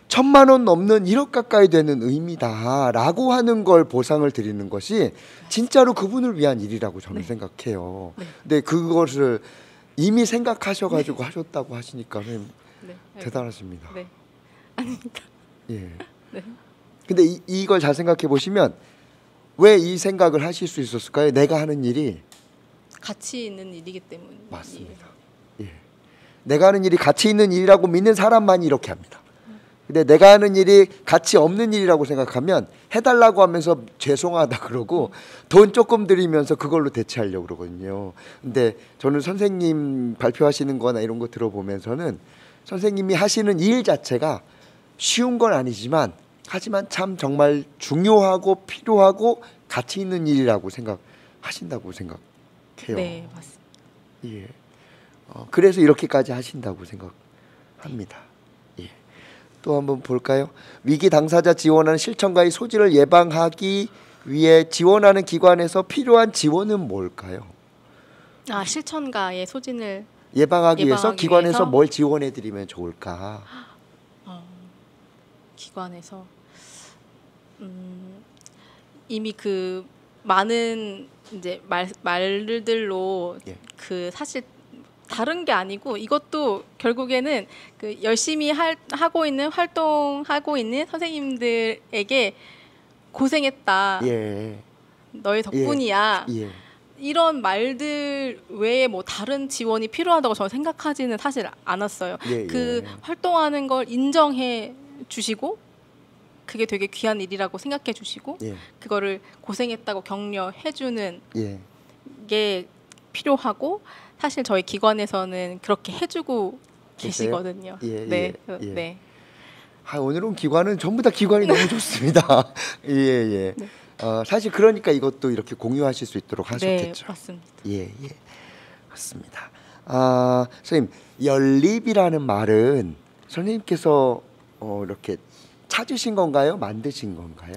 1,000만 원 넘는 1억 가까이 되는 의미다라고 하는 걸 보상을 드리는 것이 진짜로 그분을 위한 일이라고 저는 네. 생각해요. 네. 근데 그것을 이미 생각하셔가지고 네. 하셨다고 하시니까 네. 대단하십니다. 네, 아닙니다. 예. 네. 근데 이걸 잘 생각해 보시면 왜 이 생각을 하실 수 있었을까요? 내가 하는 일이 가치 있는 일이기 때문에. 맞습니다. 예. 내가 하는 일이 가치 있는 일이라고 믿는 사람만이 이렇게 합니다. 근데 내가 하는 일이 가치 없는 일이라고 생각하면 해달라고 하면서 죄송하다 그러고 돈 조금 들이면서 그걸로 대체하려고 그러거든요. 근데 저는 선생님 발표하시는 거나 이런 거 들어보면서는 선생님이 하시는 일 자체가 쉬운 건 아니지만 하지만 참 정말 중요하고 필요하고 가치 있는 일이라고 생각하신다고 생각해요. 네, 맞습니다. 예. 그래서 이렇게까지 하신다고 생각합니다. 예. 또 한번 볼까요? 위기 당사자 지원하는 실천가의 소지를 예방하기 위해 지원하는 기관에서 필요한 지원은 뭘까요? 실천가의 소진을 예방하기 위해서 기관에서 뭘 지원해드리면 좋을까? 기관에서 이미 그 많은 이제 말들로 예. 그 사실 다른 게 아니고 이것도 결국에는 그 열심히 하고 있는 활동하고 있는 선생님들에게 고생했다. 예. 너의 덕분이야. 예. 예. 이런 말들 외에 뭐 다른 지원이 필요하다고 저는 생각하지는 사실 않았어요. 예, 그 활동하는 걸 인정해 주시고 그게 되게 귀한 일이라고 생각해 주시고 예. 그거를 고생했다고 격려해 주는 게 필요하고 사실 저희 기관에서는 그렇게 해주고 계시거든요. 예, 네. 예. 네. 오늘은 기관은 전부 다 기관이 너무 좋습니다. 예. 네. 사실 그러니까 이것도 이렇게 공유하실 수 있도록 하셨겠죠. 네, 맞습니다. 예. 맞습니다. 선생님, 연립이라는 말은 선생님께서 이렇게 찾으신 건가요? 만드신 건가요?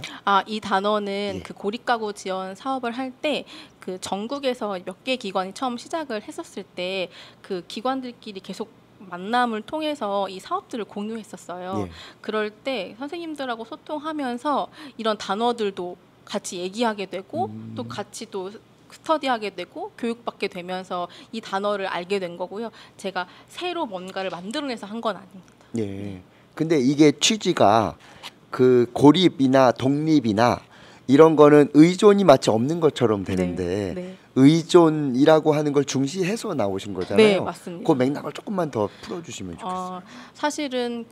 이 단어는 예. 그 고립가구 지원 사업을 할 때 그 전국에서 몇 개 기관이 처음 시작을 했었을 때 그 기관들끼리 계속 만남을 통해서 이 사업들을 공유했었어요. 예. 그럴 때 선생님들하고 소통하면서 이런 단어들도 같이 얘기하게 되고 또 같이 또 스터디하게 되고 교육받게 되면서 이 단어를 알게 된 거고요. 제가 새로 뭔가를 만들어내서 한 건 아닙니다. 예. 근데 이게 취지가 그 고립이나 독립이나 이런 거는 의존이 마치 없는 것처럼 되는데 네. 의존이라고 하는 걸 중시해서 나오신 거잖아요. 네, 맞습니다. 그 맥락을 조금만 더 풀어주시면 좋겠어요. 사실은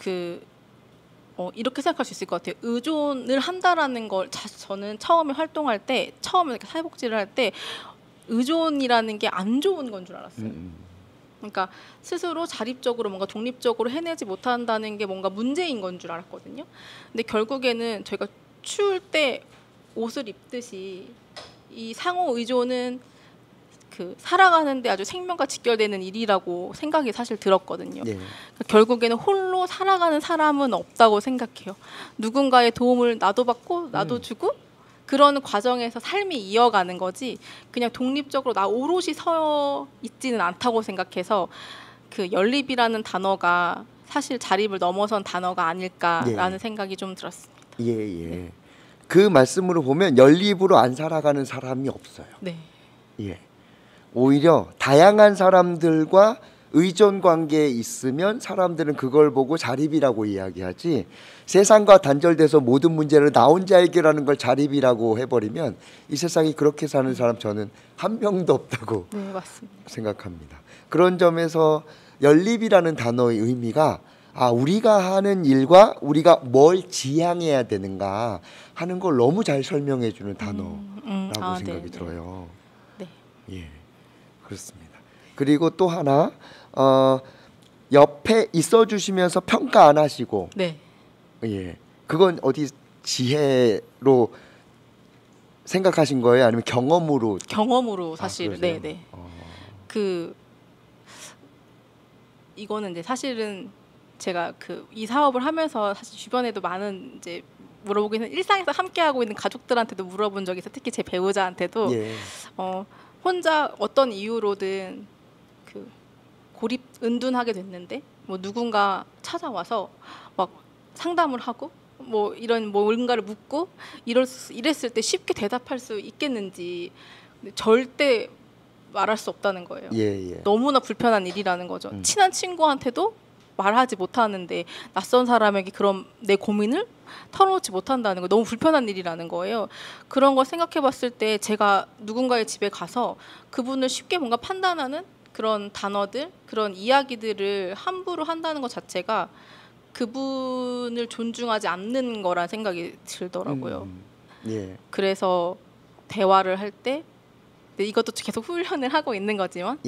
이렇게 생각할 수 있을 것 같아요. 의존을 한다라는 걸 저는 처음에 활동할 때, 처음에 이렇게 사회복지를 할 때 의존이라는 게 안 좋은 건 줄 알았어요. 그러니까 스스로 자립적으로 뭔가 독립적으로 해내지 못한다는 게 뭔가 문제인 건 줄 알았거든요. 근데 결국에는 저희가 추울 때 옷을 입듯이 이 상호 의존은 그 살아가는데 아주 생명과 직결되는 일이라고 생각이 사실 들었거든요. 네. 그러니까 결국에는 홀로 살아가는 사람은 없다고 생각해요. 누군가의 도움을 나도 받고 나도 주고 그런 과정에서 삶이 이어가는 거지 그냥 독립적으로 나 오롯이 서 있지는 않다고 생각해서 그 연립이라는 단어가 사실 자립을 넘어선 단어가 아닐까라는 생각이 좀 들었습니다. 예. 그 말씀으로 보면 연립으로 안 살아가는 사람이 없어요. 네. 예. 오히려 다양한 사람들과 의존 관계에 있으면 사람들은 그걸 보고 자립이라고 이야기하지, 세상과 단절돼서 모든 문제를 나 혼자 해결하는 걸 자립이라고 해버리면 이 세상이 그렇게 사는 사람 저는 한 명도 없다고 맞습니다. 생각합니다. 그런 점에서 연립이라는 단어의 의미가 우리가 하는 일과 우리가 뭘 지향해야 되는가 하는 걸 너무 잘 설명해 주는 단어라고 생각이 들어요. 네. 예, 그렇습니다. 그리고 또 하나 옆에 있어 주시면서 평가 안 하시고, 네. 예, 그건 어디 지혜로 생각하신 거예요? 아니면 경험으로? 경험으로 사실 네. 이거는 이제 사실은 제가 이 사업을 하면서 사실 주변에도 많은 이제 물어보기는 일상에서 함께 하고 있는 가족들한테도 물어본 적이 있어. 특히 제 배우자한테도 혼자 어떤 이유로든 고립 은둔하게 됐는데 뭐 누군가 찾아와서 막 상담을 하고 뭐 이런 뭔가를 묻고 이랬을 때 쉽게 대답할 수 있겠는지 절대 말할 수 없다는 거예요. 너무나 불편한 일이라는 거죠. 친한 친구한테도 말하지 못하는데 낯선 사람에게 그런 내 고민을 털어놓지 못한다는 거 너무 불편한 일이라는 거예요. 그런 걸 생각해 봤을 때 제가 누군가의 집에 가서 그분을 쉽게 뭔가 판단하는 그런 단어들, 그런 이야기들을 함부로 한다는 것 자체가 그분을 존중하지 않는 거란 생각이 들더라고요. 그래서 대화를 할 때 이것도 계속 훈련을 하고 있는 거지만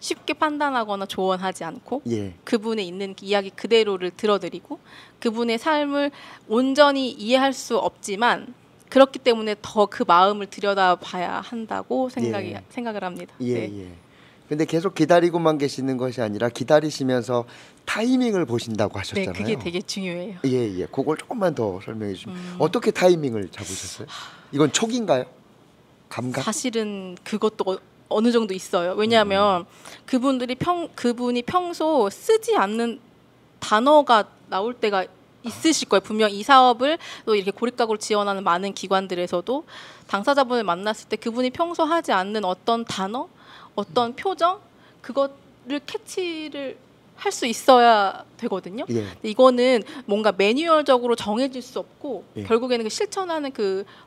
쉽게 판단하거나 조언하지 않고 그분의 있는 이야기 그대로를 들어드리고 그분의 삶을 온전히 이해할 수 없지만 그렇기 때문에 더 그 마음을 들여다봐야 한다고 생각을 합니다. 근데 계속 기다리고만 계시는 것이 아니라 기다리시면서 타이밍을 보신다고 하셨잖아요. 네, 그게 되게 중요해요. 그걸 조금만 더 설명해 주시면. 어떻게 타이밍을 잡으셨어요? 이건 촉인가요? 감각? 사실은 그것도 어느 정도 있어요. 왜냐하면 그분이 평소 쓰지 않는 단어가 나올 때가 있으실 거예요. 분명 이 사업을 또 이렇게 고립가구를 지원하는 많은 기관들에서도 당사자분을 만났을 때 그분이 평소 하지 않는 어떤 단어, 어떤 표정, 그것을 캐치를 할 수 있어야 되거든요. 이거는 뭔가 매뉴얼적으로 정해질 수 없고 결국에는 실천하는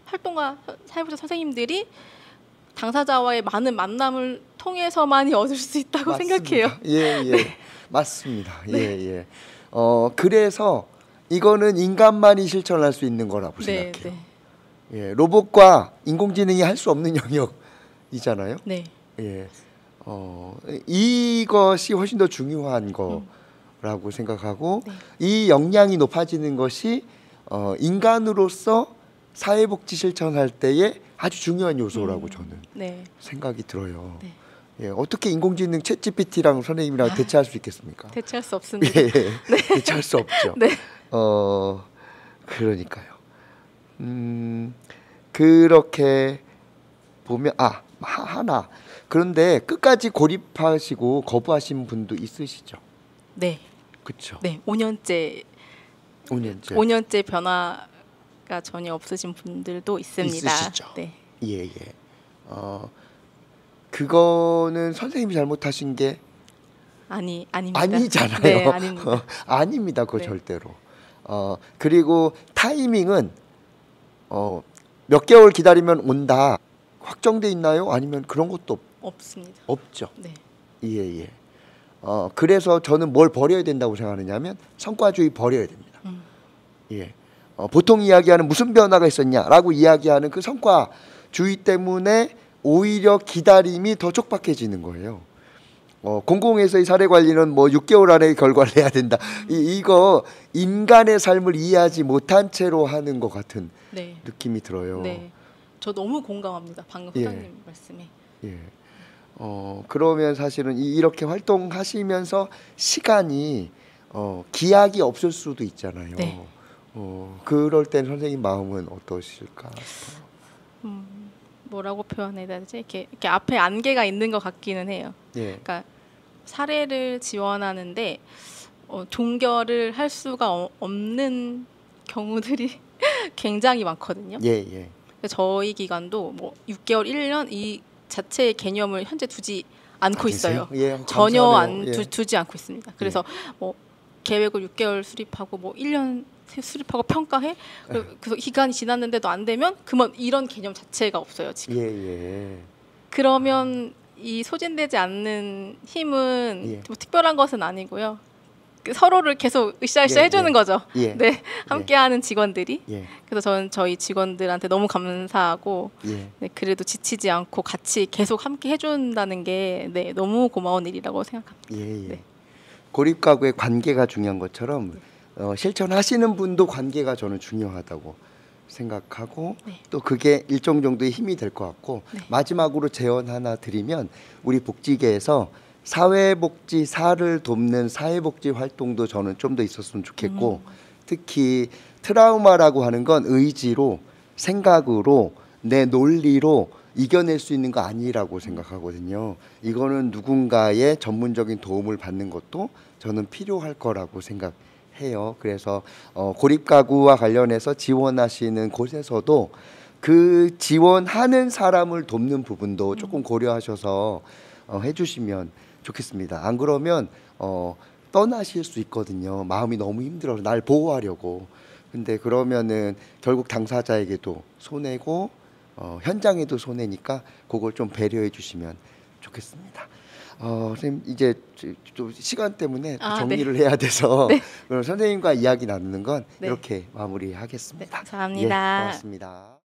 활동가 사회복지 선생님들이 당사자와의 많은 만남을 통해서만이 얻을 수 있다고 생각해요. 맞습니다. 그래서 이거는 인간만이 실천할 수 있는 거라고 생각해요. 로봇과 인공지능이 할 수 없는 영역이잖아요. 이것이 훨씬 더 중요한 거라고 생각하고 이 역량이 높아지는 것이 인간으로서 사회복지 실천할 때에 아주 중요한 요소라고 저는 생각이 들어요. 예, 어떻게 인공지능 챗GPT랑 선생님이랑 대체할 수 있겠습니까? 대체할 수 없습니다. 예, 네. 대체할 수 없죠. 네. 그러니까요. 그렇게 보면 하나. 그런데 끝까지 고립하시고 거부하신 분도 있으시죠? 네. 그렇죠. 네, 5년째 변화가 전혀 없으신 분들도 있습니다. 있으시죠. 네. 예. 그거는 선생님이 잘못하신 게 아닙니다. 아니잖아요. 네, 아닙니다. 아닙니다. 그거 네. 절대로. 그리고 타이밍은 몇 개월 기다리면 온다. 확정돼 있나요? 아니면 그런 것도 없습니다. 없죠. 네. 예. 그래서 저는 뭘 버려야 된다고 생각하느냐면 성과주의 버려야 됩니다. 예. 보통 이야기하는 무슨 변화가 있었냐라고 이야기하는 그 성과주의 때문에 오히려 기다림이 더 촉박해지는 거예요. 공공에서의 사례 관리는 뭐 6개월 안에 결과를 내야 된다. 이거 인간의 삶을 이해하지 못한 채로 하는 것 같은 네. 느낌이 들어요. 네. 저 너무 공감합니다. 방금 소장님 말씀에. 예. 그러면 사실은 이렇게 활동하시면서 시간이 기약이 없을 수도 있잖아요. 네. 그럴 땐 선생님 마음은 어떠실까 싶어요. 뭐라고 표현해야 되지? 이렇게 앞에 안개가 있는 것 같기는 해요. 예. 그러니까 사례를 지원하는데 종결을 할 수가 없는 경우들이 굉장히 많거든요. 예. 저희 기관도 뭐 6개월, 1년 이 자체의 개념을 현재 두지 않고 있어요. 예, 전혀 예. 두지 않고 있습니다. 그래서 뭐 계획을 6개월 수립하고 뭐 1년 수립하고 평가해. 그래서 기간이 지났는데도 안 되면 그만 이런 개념 자체가 없어요 지금. 예. 그러면 이 소진되지 않는 힘은 뭐 특별한 것은 아니고요. 서로를 계속 으쌰으쌰 해주는 거죠. 네, 함께하는 직원들이. 그래서 저는 저희 직원들한테 너무 감사하고 네, 그래도 지치지 않고 같이 계속 함께 해준다는 게 네, 너무 고마운 일이라고 생각합니다. 네. 고립 가구의 관계가 중요한 것처럼 실천하시는 분도 관계가 저는 중요하다고 생각하고 또 그게 일정 정도의 힘이 될 것 같고 마지막으로 제언 하나 드리면 우리 복지계에서 사회복지사를 돕는 사회복지 활동도 저는 좀 더 있었으면 좋겠고 특히 트라우마라고 하는 건 의지로 생각으로 내 논리로 이겨낼 수 있는 거 아니라고 생각하거든요. 이거는 누군가의 전문적인 도움을 받는 것도 저는 필요할 거라고 생각해요. 그래서 고립가구와 관련해서 지원하시는 곳에서도 그 지원하는 사람을 돕는 부분도 조금 고려하셔서 해주시면 좋겠습니다. 안 그러면 떠나실 수 있거든요. 마음이 너무 힘들어서 날 보호하려고. 근데 그러면은 결국 당사자에게도 손해고 현장에도 손해니까 그걸 좀 배려해 주시면 좋겠습니다. 선생님 이제 좀 시간 때문에 정리를 해야 돼서 그럼 선생님과 이야기 나누는 건 이렇게 마무리하겠습니다. 감사합니다. 고맙습니다.